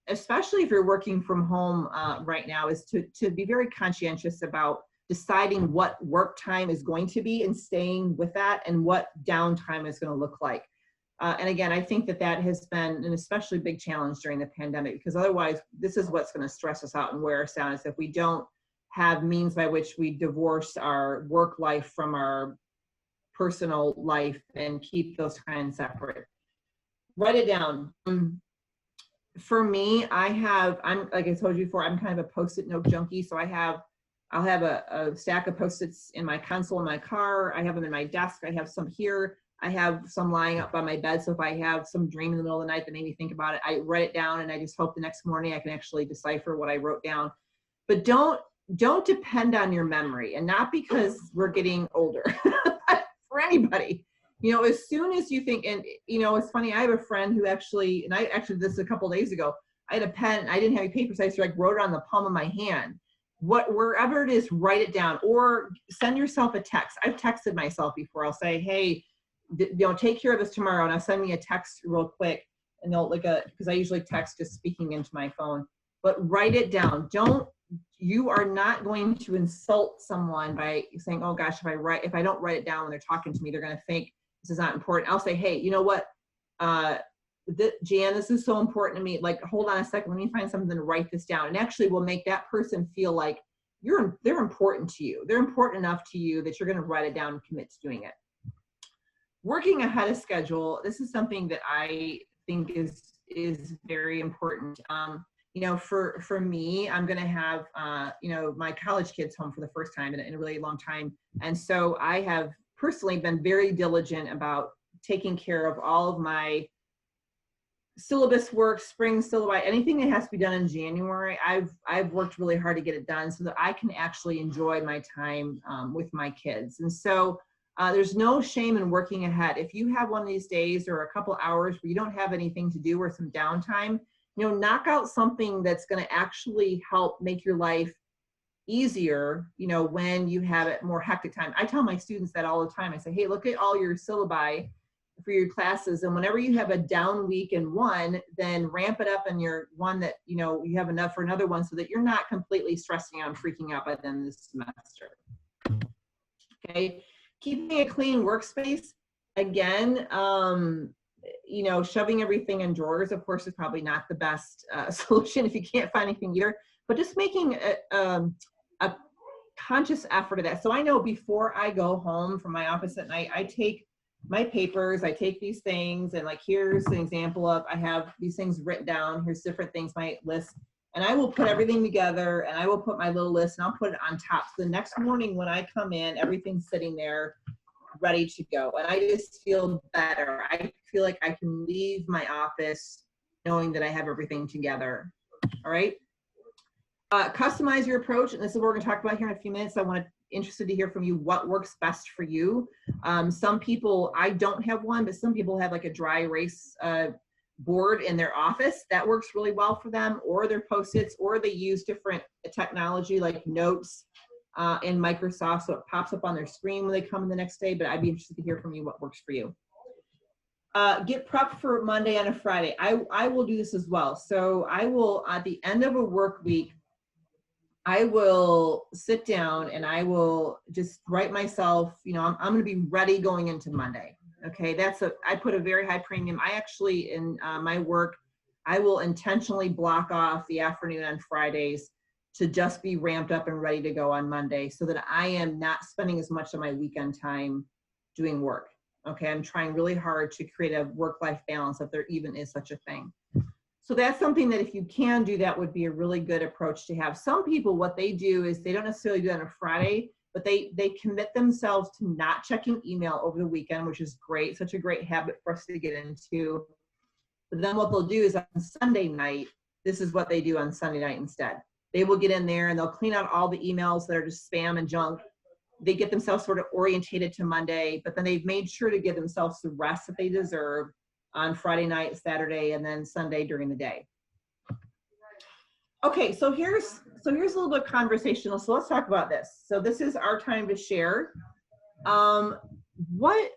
especially if you're working from home right now, is to be very conscientious about deciding what work time is going to be and staying with that, and what downtime is going to look like. And again, I think that has been an especially big challenge during the pandemic, because otherwise this is what's going to stress us out and wear us down, is if we don't have means by which we divorce our work life from our personal life and keep those kind of separate. Write it down. For me, I'm like I told you before, I'm kind of a Post-it note junkie. So I'll have a stack of Post-its in my console in my car. I have them in my desk. I have some here. I have some lying up by my bed. So if I have some dream in the middle of the night that made me think about it, I write it down, and I just hope the next morning I can actually decipher what I wrote down. But don't depend on your memory, and not because we're getting older, but for anybody. You know, as soon as you think, and you know, it's funny, I have a friend who actually, and I actually did this a couple of days ago, I had a pen, I didn't have any paper, so I just like wrote it on the palm of my hand. Wherever it is, write it down, or send yourself a text. I've texted myself before. I'll say, hey, you know, take care of this tomorrow, and I'll send me a text real quick, and they'll because I usually text just speaking into my phone, but write it down. You are not going to insult someone by saying, oh gosh, if I don't write it down when they're talking to me, they're going to think this is not important. I'll say, hey, you know what, Jan, this is so important to me. Like, hold on a second, let me find something to write this down. And actually will make that person feel like they're important to you. They're important enough to you that you're going to write it down and commit to doing it. Working ahead of schedule. This is something that I think is very important. You know, for me, I'm going to have, you know, my college kids home for the first time in a really long time. And so I have personally been very diligent about taking care of all of my syllabus work, spring syllabi, anything that has to be done in January. I've worked really hard to get it done so that I can actually enjoy my time with my kids. And so there's no shame in working ahead. If you have one of these days or a couple hours where you don't have anything to do or some downtime, you know, knock out something that's going to actually help make your life easier, you know, when you have it more hectic time. I tell my students that all the time. I say, hey, look at all your syllabi for your classes, and whenever you have a down week in one, then ramp it up in your one that, you know, you have enough for another one, so that you're not completely stressing out and freaking out by the end of the semester. Okay, keeping a clean workspace. Again, you know, shoving everything in drawers, of course, is probably not the best solution if you can't find anything either, but just making a conscious effort of that. So I know before I go home from my office at night, I take my papers, I take these things, and like, here's an example of, I have these things written down, here's different things, my list, and I will put everything together, and I will put my little list, and I'll put it on top. So the next morning when I come in, everything's sitting there ready to go, and I just feel better. I feel like I can leave my office knowing that I have everything together. All right. Customize your approach, and this is what we're going to talk about here in a few minutes. Interested to hear from you what works best for you. Some people, I don't have one, but some people have like a dry erase board in their office that works really well for them, or their Post-its, or they use different technology like Notes in Microsoft, so it pops up on their screen when they come in the next day. But I'd be interested to hear from you what works for you. Get prepped for Monday and a Friday. I will do this as well. So I will, at the end of a work week, I will sit down and I will just write myself, you know, I'm going to be ready going into Monday. Okay. I put a very high premium. I actually, in my work, I will intentionally block off the afternoon on Fridays to just be ramped up and ready to go on Monday, so that I am not spending as much of my weekend time doing work. Okay. I'm trying really hard to create a work-life balance, if there even is such a thing. So that's something that, if you can do, that would be a really good approach to have. Some people, what they do is they don't necessarily do that on a Friday, but they commit themselves to not checking email over the weekend, which is great. Such a great habit for us to get into. But then what they'll do is on Sunday night, this is what they do on Sunday night instead. They will get in there and they'll clean out all the emails that are just spam and junk. They get themselves sort of orientated to Monday, but then they've made sure to give themselves the rest that they deserve on Friday night, Saturday, and then Sunday during the day. Okay, so here's a little bit conversational. So let's talk about this. So this is our time to share. What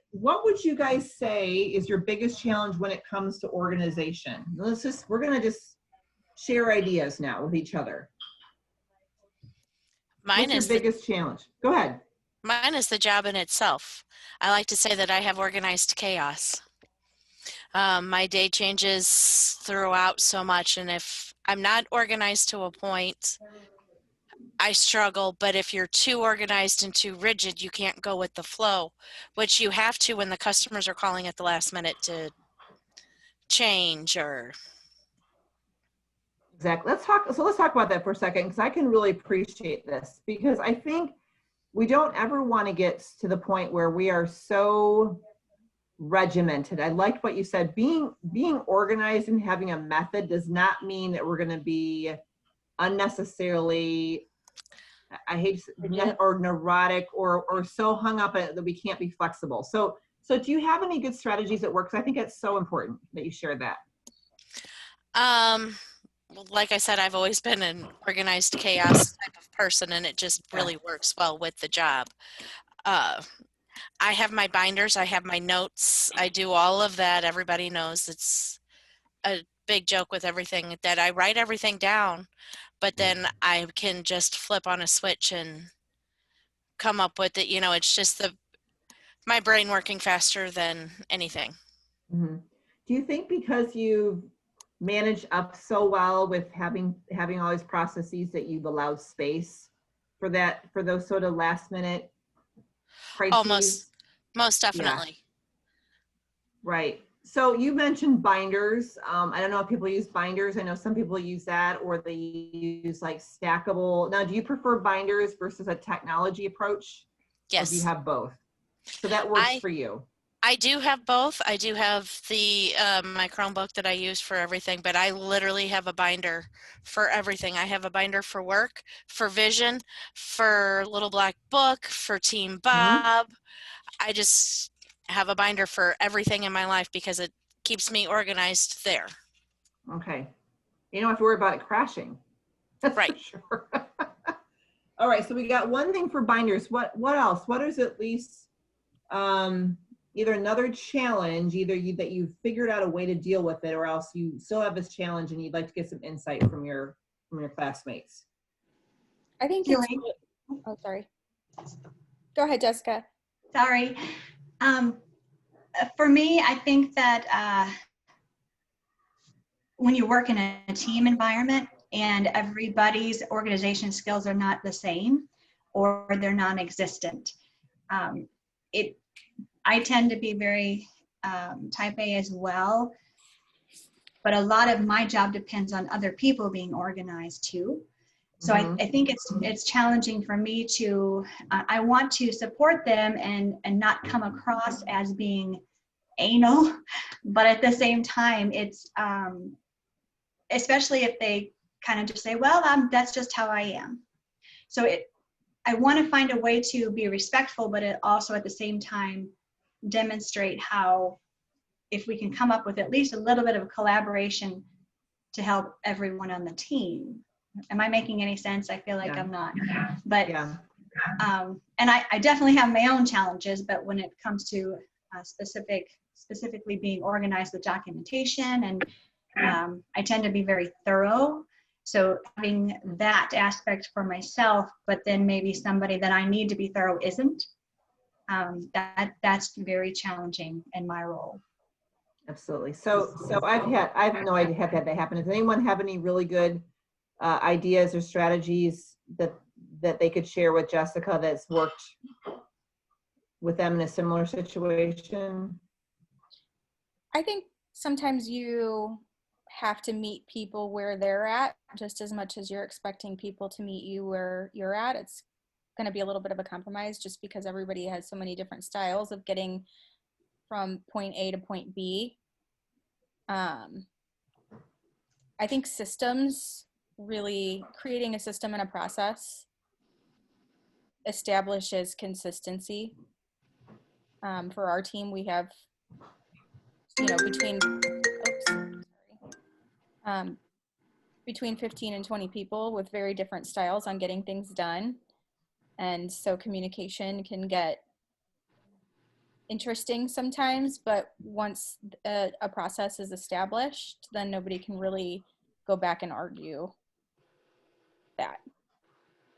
would you guys say is your biggest challenge when it comes to organization? We're gonna just share ideas now with each other. What's your biggest challenge? Go ahead. Mine is the job in itself. I like to say that I have organized chaos. My day changes throughout so much, and if I'm not organized to a point, I struggle, but if you're too organized and too rigid, you can't go with the flow, which you have to when the customers are calling at the last minute to change or. Exactly. Let's talk about that for a second, because I can really appreciate this, because I think we don't ever want to get to the point where we are so regimented. I liked what you said. Being organized and having a method does not mean that we're going to be unnecessarily, I hate or neurotic or so hung up that we can't be flexible. So do you have any good strategies that work? 'Cause I think it's so important that you share that. Well, like I said, I've always been an organized chaos type of person, and it just really works well with the job. I have my binders, I have my notes, I do all of that. Everybody knows it's a big joke with everything that I write everything down, but then I can just flip on a switch and come up with it. It's just my brain working faster than anything. Mm-hmm. Do you think because you've managed up so well with having all these processes that you've allowed space for those sort of last minute crises? Most definitely. Yeah. Right. So you mentioned binders. I don't know if people use binders. I know some people use that, or they use like stackable. Now, do you prefer binders versus a technology approach? Yes. Or do you have both? So that works for you. I do have both. I do have my Chromebook that I use for everything, but I literally have a binder for everything. I have a binder for work, for vision, for Little Black Book, for Team Bob. I just have a binder for everything in my life because it keeps me organized there. Okay. You don't have to worry about it crashing. That's right. For sure. All right. So we got one thing for binders. What else? What is at least either another challenge, that you've figured out a way to deal with it, or else you still have this challenge and you'd like to get some insight from your classmates? I think it's, oh, sorry. Go ahead, Jessica. Sorry. For me, I think that when you work in a team environment and everybody's organization skills are not the same or they're non-existent, I tend to be very type A as well, but a lot of my job depends on other people being organized too. So I think it's challenging for me to, I want to support them and not come across as being anal, but at the same time, it's, especially if they kind of just say, well, that's just how I am. So I want to find a way to be respectful, but it also at the same time demonstrate how, if we can come up with at least a little bit of collaboration to help everyone on the team. Am I making any sense? I feel like I'm not, but and I definitely have my own challenges, but when it comes to specifically being organized with documentation, and I tend to be very thorough. So having that aspect for myself, but then maybe somebody that I need to be thorough isn't, that's very challenging in my role. Absolutely. So I have no idea how that happened. Does anyone have any really good ideas or strategies that they could share with Jessica that's worked with them in a similar situation? I think sometimes you have to meet people where they're at just as much as you're expecting people to meet you where you're at. It's going to be a little bit of a compromise just because everybody has so many different styles of getting from point A to point B. I think systems, really creating a system and a process establishes consistency. For our team, we have, between 15 and 20 people with very different styles on getting things done. And so communication can get interesting sometimes, but once a process is established, then nobody can really go back and argue that.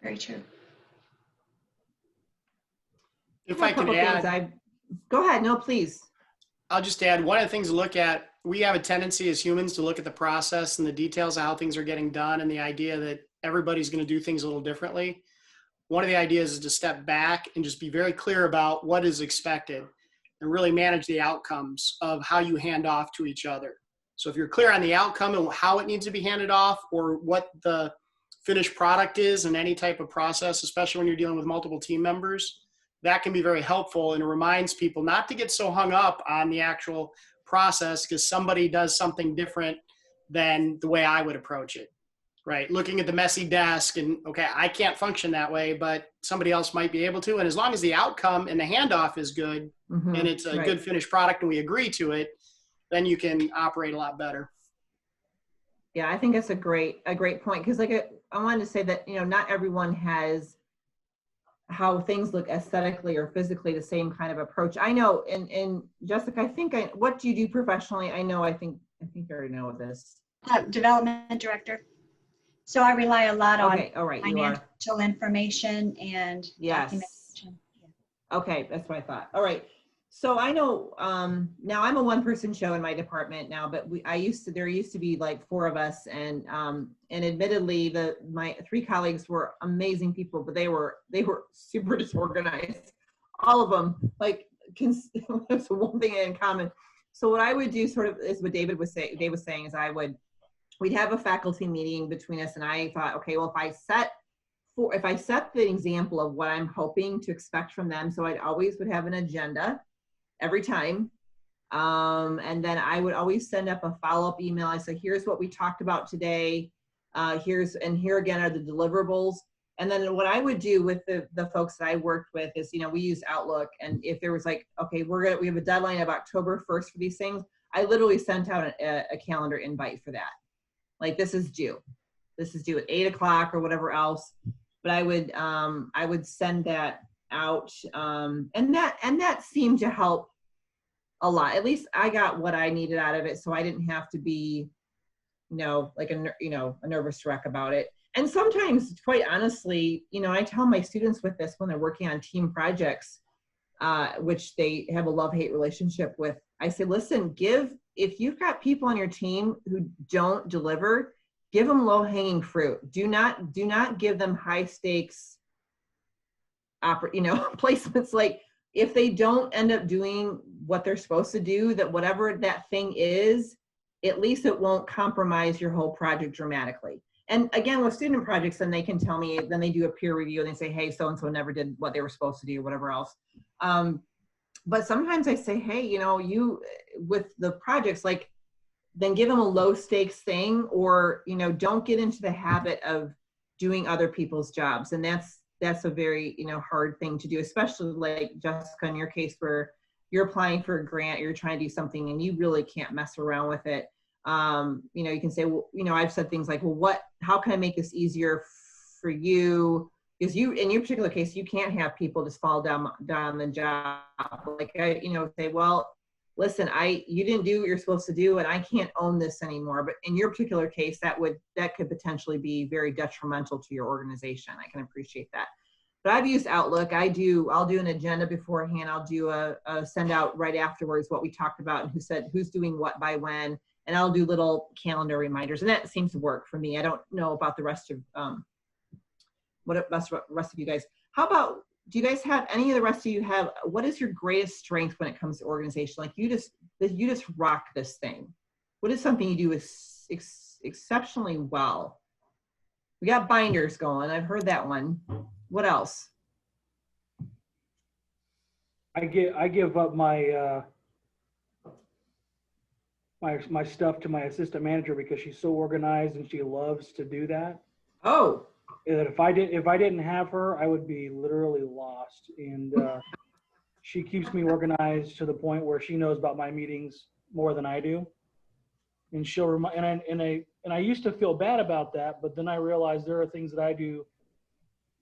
Very true. If I could add, go ahead. No, please. I'll just add one of the things to look at. We have a tendency as humans to look at the process and the details of how things are getting done, and the idea that everybody's going to do things a little differently. One of the ideas is to step back and just be very clear about what is expected and really manage the outcomes of how you hand off to each other. So if you're clear on the outcome and how it needs to be handed off, or what the finished product is in any type of process, especially when you're dealing with multiple team members, that can be very helpful, and it reminds people not to get so hung up on the actual process because somebody does something different than the way I would approach it, right? Looking at the messy desk and, okay, I can't function that way, but somebody else might be able to. And as long as the outcome and the handoff is good, and it's a good finished product and we agree to it, then you can operate a lot better. Yeah, I think that's a great point. Because like I wanted to say that, not everyone has how things look aesthetically or physically the same kind of approach. I know, and Jessica, what do you do professionally? I think I already know this. Development director. So I rely a lot on financial information and documentation. Yeah. Okay, that's what I thought. All right. So I know now I'm a one-person show in my department now, but there used to be like 4 of us, and admittedly my 3 colleagues were amazing people, but they were super disorganized. All of them, like, that's one thing in common. So what I would do sort of is what Dave was saying is we'd have a faculty meeting between us, and I thought, okay, well, if I set the example of what I'm hoping to expect from them, so I always would have an agenda every time. And then I would always send up a follow-up email. I say, here's what we talked about today. Here again are the deliverables. And then what I would do with the folks that I worked with is, we use Outlook. And if there was like, okay, we have a deadline of October 1st for these things, I literally sent out a calendar invite for that. Like, this is due at 8 o'clock or whatever else. But I would send that out, and that seemed to help a lot. At least I got what I needed out of it, so I didn't have to be, like a nervous wreck about it. And sometimes, quite honestly, I tell my students with this when they're working on team projects, which they have a love-hate relationship with. I say, listen, if you've got people on your team who don't deliver, give them low-hanging fruit. Do not give them high-stakes placements. Like, if they don't end up doing what they're supposed to do, that whatever that thing is, at least it won't compromise your whole project dramatically. And again, with student projects, then they can tell me, then they do a peer review and they say, hey, so-and-so never did what they were supposed to do, or whatever else. But sometimes I say, hey, you, with the projects, like, then give them a low stakes thing, or, don't get into the habit of doing other people's jobs. And that's a very, hard thing to do, especially like Jessica, in your case, where you're applying for a grant, you're trying to do something and you really can't mess around with it. You can say, well, I've said things like, well, how can I make this easier for you? Because in your particular case, you can't have people just fall down the job. Like, say, well, listen, you didn't do what you're supposed to do, and I can't own this anymore. But in your particular case, that could potentially be very detrimental to your organization. I can appreciate that. But I've used Outlook. I'll do an agenda beforehand. I'll do a send out right afterwards what we talked about and who's doing what by when, and I'll do little calendar reminders, and that seems to work for me. I don't know about the rest of rest of you guys. How about, do you guys have, any of the rest of you have, what is your greatest strength when it comes to organization? Like, you just rock this thing. What is something you do exceptionally well? We got binders going. I've heard that one. What else? I give up my my stuff to my assistant manager because she's so organized and she loves to do that. Oh. That if I didn't have her, I would be literally lost. And she keeps me organized to the point where she knows about my meetings more than I do. And she'll remind, and I used to feel bad about that, but then I realized there are things that I do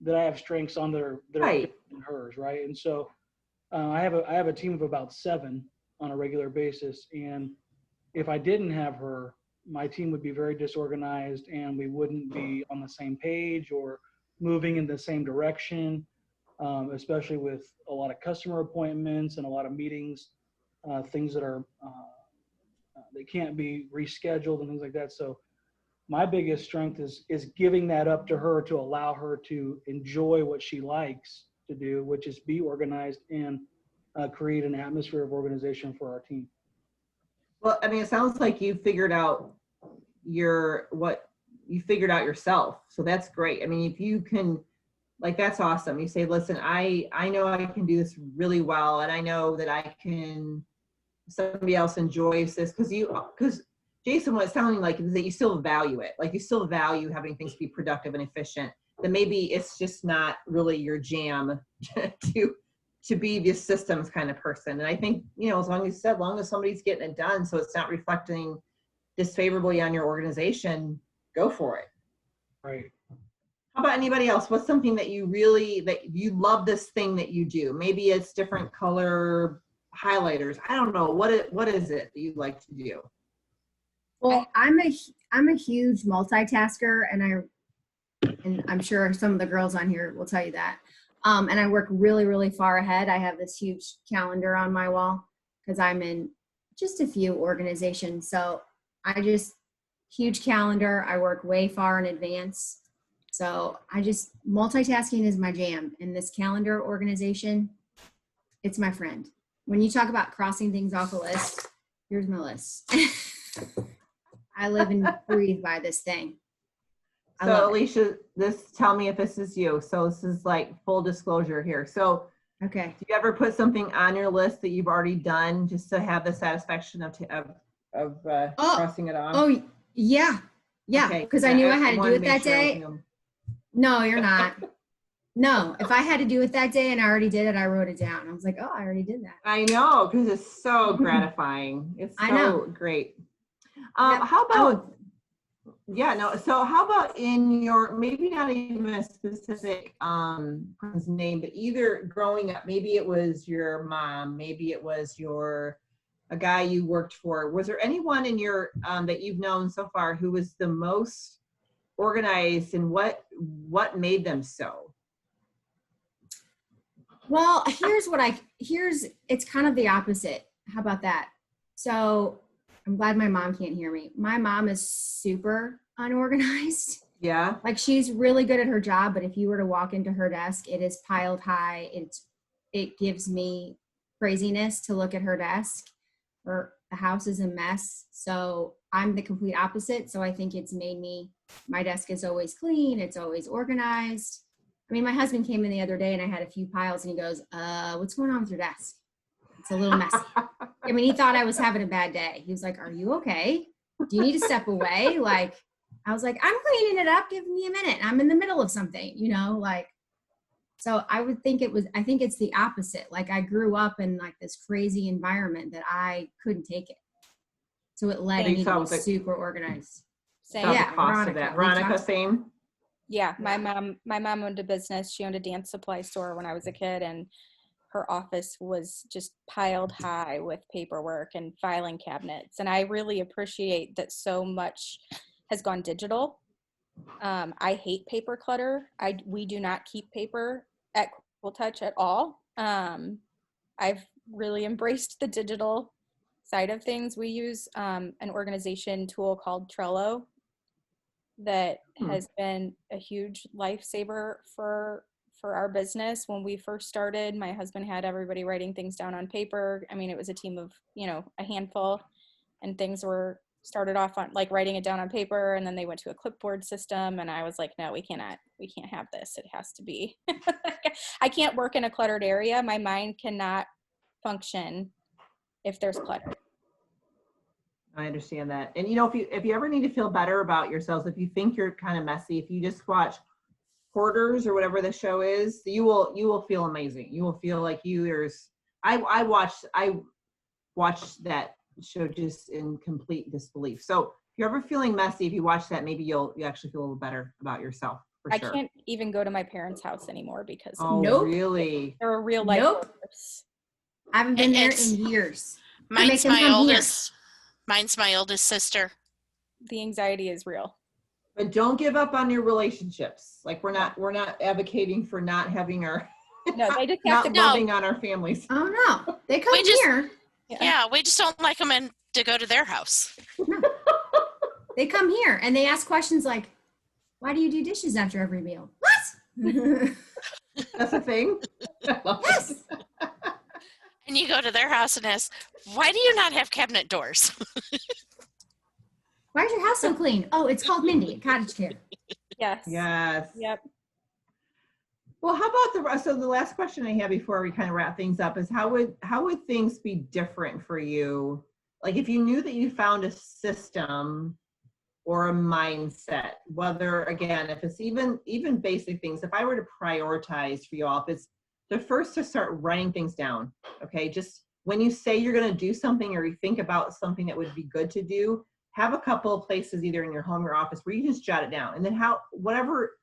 that I have strengths on that are right. in hers, right? And so I have a team of about 7 on a regular basis, and if I didn't have her, my team would be very disorganized and we wouldn't be on the same page or moving in the same direction, especially with a lot of customer appointments and a lot of meetings, things that are they can't be rescheduled and things like that. So my biggest strength is giving that up to her to allow her to enjoy what she likes to do, which is be organized and create an atmosphere of organization for our team. Well, I mean, it sounds like you figured out you figured out yourself. So that's great. I mean, if you can, like, that's awesome. You say, listen, I know I can do this really well. And I know that somebody else enjoys this because Jason, what it's sounding like is that you still value it. Like you still value having things be productive and efficient. Then maybe it's just not really your jam to be this systems kind of person. And I think, as long as somebody's getting it done, so it's not reflecting disfavorably on your organization, go for it. Right. How about anybody else? What's something that you love this thing that you do? Maybe it's different color highlighters. I don't know. What is it that you like to do? Well, I'm a huge multitasker, and I'm sure some of the girls on here will tell you that. And I work really, really far ahead. I have this huge calendar on my wall because I'm in just a few organizations. So huge calendar. I work way far in advance. So multitasking is my jam. And this calendar organization, it's my friend. When you talk about crossing things off a list, here's my list. I live and breathe by this thing. So Alicia, tell me if this is you. So this is like full disclosure here. So okay. Do you ever put something on your list that you've already done just to have the satisfaction of crossing it off? Oh yeah. Yeah. Okay. Because I knew I had to do wanted it that sure day. No, you're not. No, if I had to do it that day and I already did it, I wrote it down. I was like, oh, I already did that. I know, because it's so gratifying. It's so great. How about, so how about in your, maybe not even a specific person's name, but either growing up, maybe it was your mom, maybe it was a guy you worked for. Was there anyone in your, that you've known so far who was the most organized, and what made them so? Well, it's kind of the opposite. How about that? So I'm glad my mom can't hear me. My mom is super unorganized. Yeah. Like she's really good at her job, but if you were to walk into her desk, it is piled high. It gives me craziness to look at her desk, or the house is a mess. So I'm the complete opposite. So I think it's made my desk is always clean. It's always organized. I mean, my husband came in the other day and I had a few piles and he goes, what's going on with your desk? It's a little messy. I mean, he thought I was having a bad day. He was like, are you okay? Do you need to step away? Like, I was like, I'm cleaning it up. Give me a minute. I'm in the middle of something, so I think it's the opposite. Like I grew up in like this crazy environment that I couldn't take it. So it led me to be super organized. Same. Yeah, Veronica, same. Yeah, my mom owned a business. She owned a dance supply store when I was a kid, and her office was just piled high with paperwork and filing cabinets. And I really appreciate that so much has gone digital. I hate paper clutter. We do not keep paper at Cool Touch at all. I've really embraced the digital side of things. We use an organization tool called Trello that has been a huge lifesaver for our business. When we first started, my husband had everybody writing things down on paper. I mean, it was a team of, a handful, and things were started off on like writing it down on paper, and then they went to a clipboard system, and I was like, no, we can't have this. It has to be, I can't work in a cluttered area. My mind cannot function if there's clutter. I understand that. And if you ever need to feel better about yourselves, if you think you're kind of messy, if you just watch Hoarders or whatever the show is, you will feel amazing. You will feel like I watched that show just in complete disbelief. So if you're ever feeling messy, if you watch that, maybe you actually feel a little better about yourself. I can't even go to my parents' house anymore because really? They're a real life. Hoarders. I haven't been there in years. Mine's my oldest sister. The anxiety is real. But don't give up on your relationships. Like we're not advocating for not having our they just have not loving on our families. Oh no, they come here. Yeah, we just don't like them to go to their house. They come here and they ask questions like, why do you do dishes after every meal? What? That's a thing. Yes. And you go to their house and ask, why do you not have cabinet doors? Why is your house so clean? Oh, it's called Mindy, cottage care. Yes. Yes. Yep. Well, how about so the last question I have before we kind of wrap things up is how would things be different for you? Like if you knew that you found a system or a mindset, whether again, if it's even basic things, if I were to prioritize for you all, if it's the first to start writing things down, okay? Just when you say you're gonna do something or you think about something that would be good to do, have a couple of places either in your home or office where you just jot it down. And then however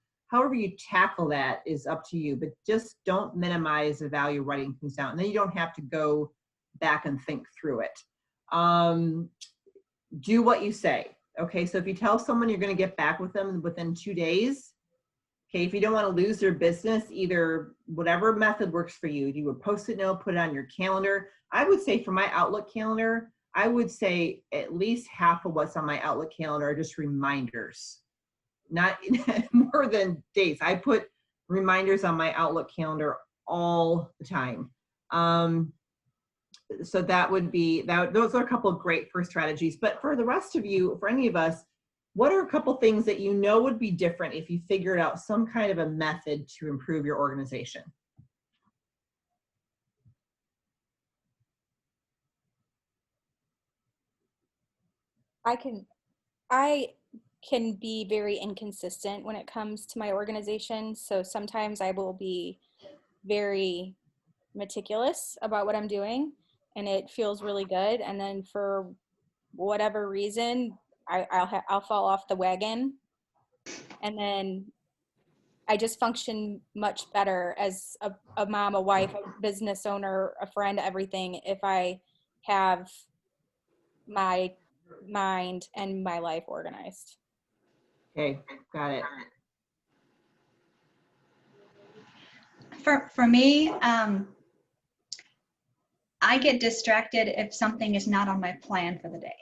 you tackle that is up to you, but just don't minimize the value of writing things down. And then you don't have to go back and think through it. Do what you say. Okay, so if you tell someone you're going to get back with them within 2 days, okay, if you don't want to lose their business, either whatever method works for you, do a post-it note, put it on your calendar. I would say for my Outlook calendar, I would say at least half of what's on my Outlook calendar are just reminders, not more than dates. I put reminders on my Outlook calendar all the time. So that would be that. Those are a couple of great first strategies. But for the rest of you, for any of us, what are a couple things that you know would be different if you figured out some kind of a method to improve your organization? I can be very inconsistent when it comes to my organization. So sometimes I will be very meticulous about what I'm doing and it feels really good. And then for whatever reason, I'll fall off the wagon. And then I just function much better as a mom, a wife, a business owner, a friend, everything, if I have my mind and my life organized. Okay, got it. For me, I get distracted if something is not on my plan for the day.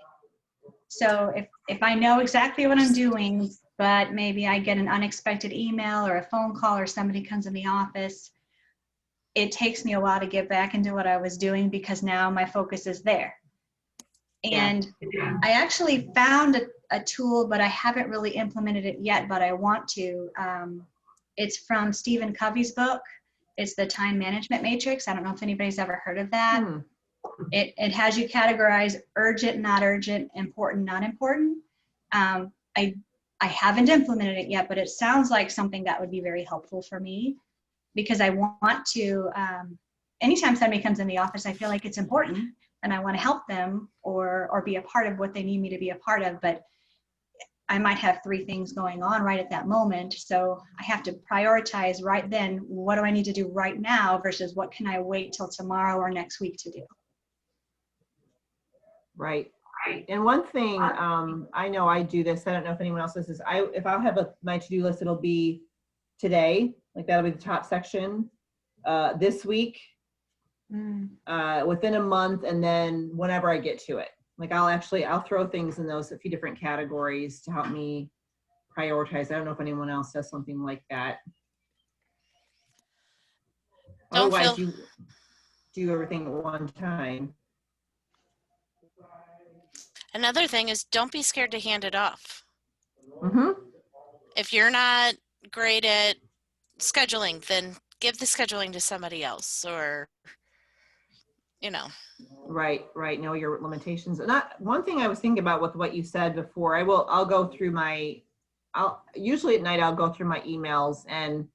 So if I know exactly what I'm doing, but maybe I get an unexpected email or a phone call or somebody comes in the office, it takes me a while to get back into what I was doing because now my focus is there. And I actually found a tool, but I haven't really implemented it yet, but I want to. It's from Stephen Covey's book. It's the Time Management Matrix. I don't know if anybody's ever heard of that. It has you categorize urgent, not urgent, important, not important. I haven't implemented it yet, but it sounds like something that would be very helpful for me because I want to, anytime somebody comes in the office, I feel like it's important and I want to help them or be a part of what they need me to be a part of, but I might have 3 things going on right at that moment. So I have to prioritize right then, what do I need to do right now versus what can I wait till tomorrow or next week to do? Right. And one thing, I know I do this, I don't know if anyone else does this, if I'll have my to-do list, it'll be today, like that'll be the top section, this week, within a month, and then whenever I get to it. Like I'll throw things in those, a few different categories to help me prioritize. I don't know if anyone else does something like that. Otherwise, you do everything at one time. Another thing is don't be scared to hand it off. Mm-hmm. If you're not great at scheduling, then give the scheduling to somebody else or, you know. Right. Know your limitations. One thing I was thinking about with what you said before, I'll go through usually at night I'll go through my emails and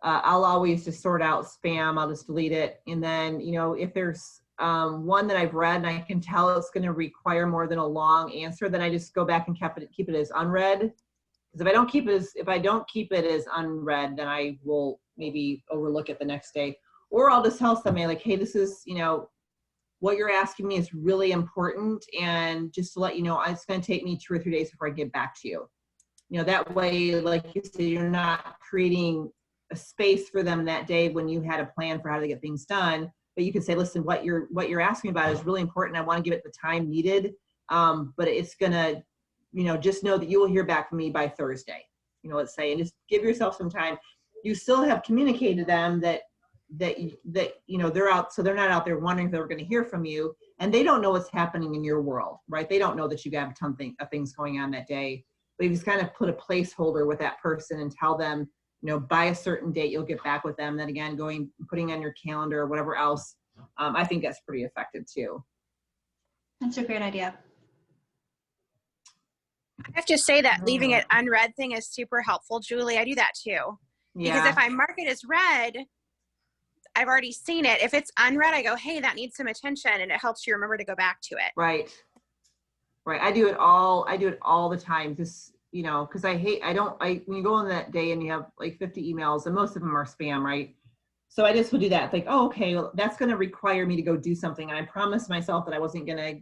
I'll always just sort out spam. I'll just delete it. And then, if there's one that I've read and I can tell it's going to require more than a long answer, then I just go back and keep it as unread. Because if I don't keep it as unread, then I will maybe overlook it the next day. Or I'll just tell somebody like, hey, this is, what you're asking me is really important. And just to let you know, it's going to take me 2 or 3 days before I get back to you. That way, like you said, you're not creating a space for them that day when you had a plan for how to get things done. But you can say, listen, what you're asking about is really important. I want to give it the time needed. But it's going to just know that you will hear back from me by Thursday, let's say, and just give yourself some time. You still have communicated to them that they're out, so they're not out there wondering if they're going to hear from you, and they don't know what's happening in your world, right? They don't know that you have a ton of things going on that day, but you just kind of put a placeholder with that person and tell them, by a certain date, you'll get back with them. Then again, putting on your calendar or whatever else. I think that's pretty effective too. That's a great idea. I have to say that leaving it unread thing is super helpful, Julie. I do that too. Because if I mark it as read, I've already seen it. If it's unread, I go, hey, that needs some attention, and it helps you remember to go back to it. Right. I do it all the time. Just, because when you go on that day and you have like 50 emails and most of them are spam, right? So I just would do that. It's like, oh, okay, well, that's going to require me to go do something. And I promised myself that I wasn't going to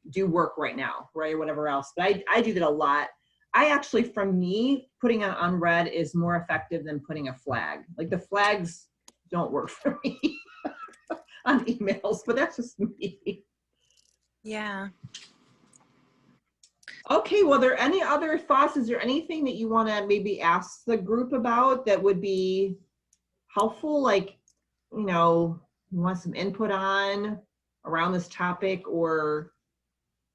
do work right now, right? Or whatever else. But I do that a lot. I actually, from me, putting on unread is more effective than putting a flag. Like the flags don't work for me on emails, but that's just me. Yeah. Okay, well, are there any other thoughts? Is there anything that you want to maybe ask the group about that would be helpful? Like, you want some input on around this topic, or?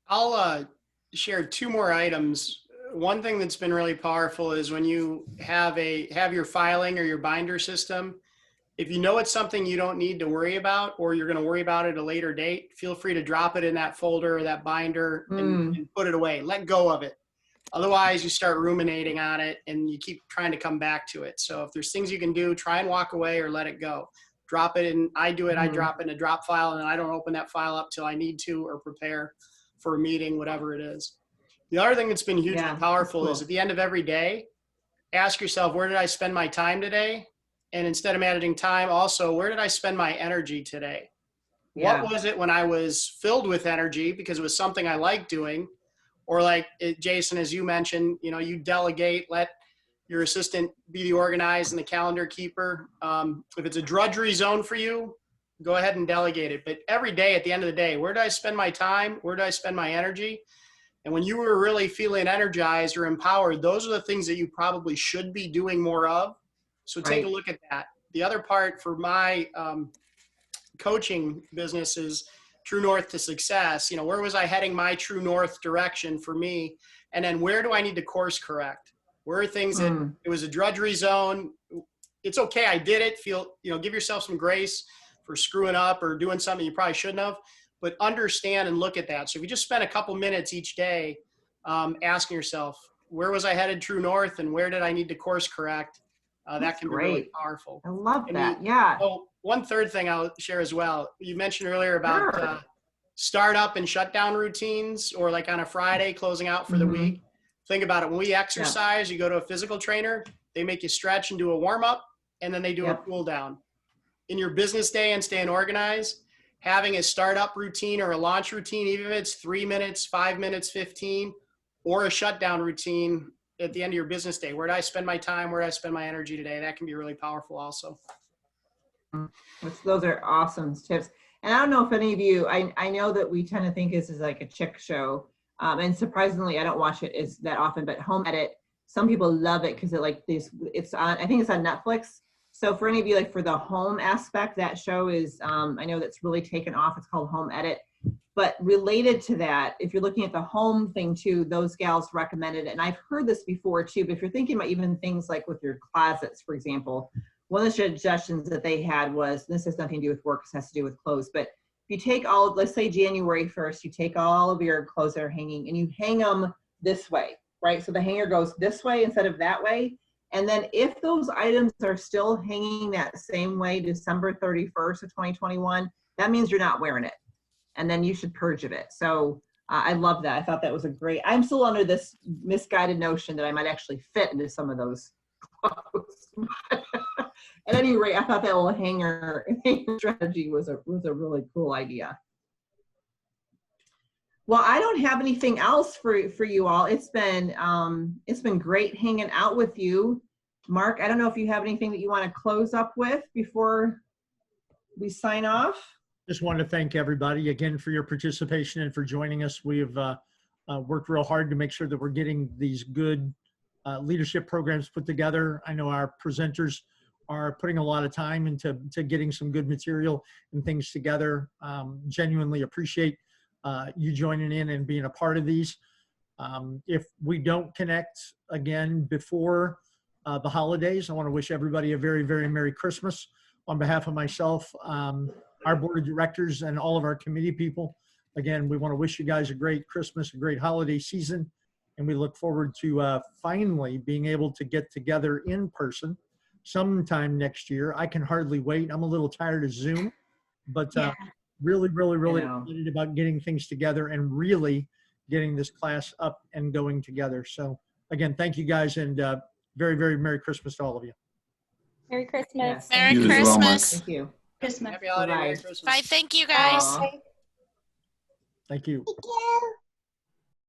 I'll share 2 more items. One thing that's been really powerful is when you have your filing or your binder system, if you know it's something you don't need to worry about, or you're going to worry about it at a later date, feel free to drop it in that folder or that binder and put it away. Let go of it. Otherwise, you start ruminating on it and you keep trying to come back to it. So if there's things you can do, try and walk away or let it go. Drop it in. I do it. I drop it in a drop file, and I don't open that file up till I need to or prepare for a meeting, whatever it is. The other thing that's been hugely powerful is at the end of every day, ask yourself, where did I spend my time today? And instead of managing time, also, where did I spend my energy today? Yeah. What was it when I was filled with energy because it was something I liked doing? Or like Jason, as you mentioned, you delegate, let your assistant be the organized and the calendar keeper. If it's a drudgery zone for you, go ahead and delegate it. But every day at the end of the day, where did I spend my time? Where did I spend my energy? And when you were really feeling energized or empowered, those are the things that you probably should be doing more of. So take a look at that. The other part for my coaching business is true north to success. Where was I heading my true north direction for me? And then where do I need to course correct? Where are things that it was a drudgery zone? It's okay. I did it. Give yourself some grace for screwing up or doing something you probably shouldn't have, but understand and look at that. So if you just spend a couple minutes each day asking yourself, where was I headed true north and where did I need to course correct? That can be really powerful. I love that. Yeah. Oh, one third thing I'll share as well. You mentioned earlier about startup and shutdown routines, or like on a Friday closing out for the week. Think about it. When we exercise, you go to a physical trainer, they make you stretch and do a warm up, and then they do a cool down. In your business day and staying organized, having a startup routine or a launch routine, even if it's 3 minutes, 5 minutes, 15, or a shutdown routine at the end of your business day. Where did I spend my time? Where did I spend my energy today? That can be really powerful also. Those are awesome tips. And I don't know if any of you, I know that we tend to think this is like a chick show. And surprisingly, I don't watch it that often, but Home Edit, some people love it because it's on, I think it's on Netflix. So for any of you, like for the home aspect, that show is, I know that's really taken off. It's called Home Edit. But related to that, if you're looking at the home thing too, those gals recommended it. And I've heard this before too, but if you're thinking about even things like with your closets, for example, one of the suggestions that they had was, this has nothing to do with work, this has to do with clothes, but if you take let's say January 1st, you take all of your clothes that are hanging and you hang them this way, right? So the hanger goes this way instead of that way. And then if those items are still hanging that same way, December 31st of 2021, that means you're not wearing it. And then you should purge of it. So I love that. I thought that was I'm still under this misguided notion that I might actually fit into some of those clothes. At any rate, I thought that little hanger strategy was a really cool idea. Well, I don't have anything else for you all. It's been great hanging out with you. Mark, I don't know if you have anything that you want to close up with before we sign off. Just wanted to thank everybody again for your participation and for joining us. We have worked real hard to make sure that we're getting these good leadership programs put together. I know our presenters are putting a lot of time into getting some good material and things together. Genuinely appreciate you joining in and being a part of these. If we don't connect again before the holidays, I want to wish everybody a very, very Merry Christmas on behalf of myself, our board of directors, and all of our committee people. Again, we want to wish you guys a great Christmas, a great holiday season, and we look forward to finally being able to get together in person sometime next year. I can hardly wait. I'm a little tired of Zoom, but really, really, really excited about getting things together and really getting this class up and going together. So again, thank you guys, and very, very Merry Christmas to all of you. Merry Christmas. Yes, Merry thank You as well, Mark. Christmas. Thank you. Christmas. Happy holiday, Merry Bye-bye. Christmas. Bye. Thank you guys. Aw. Thank you. Thank you.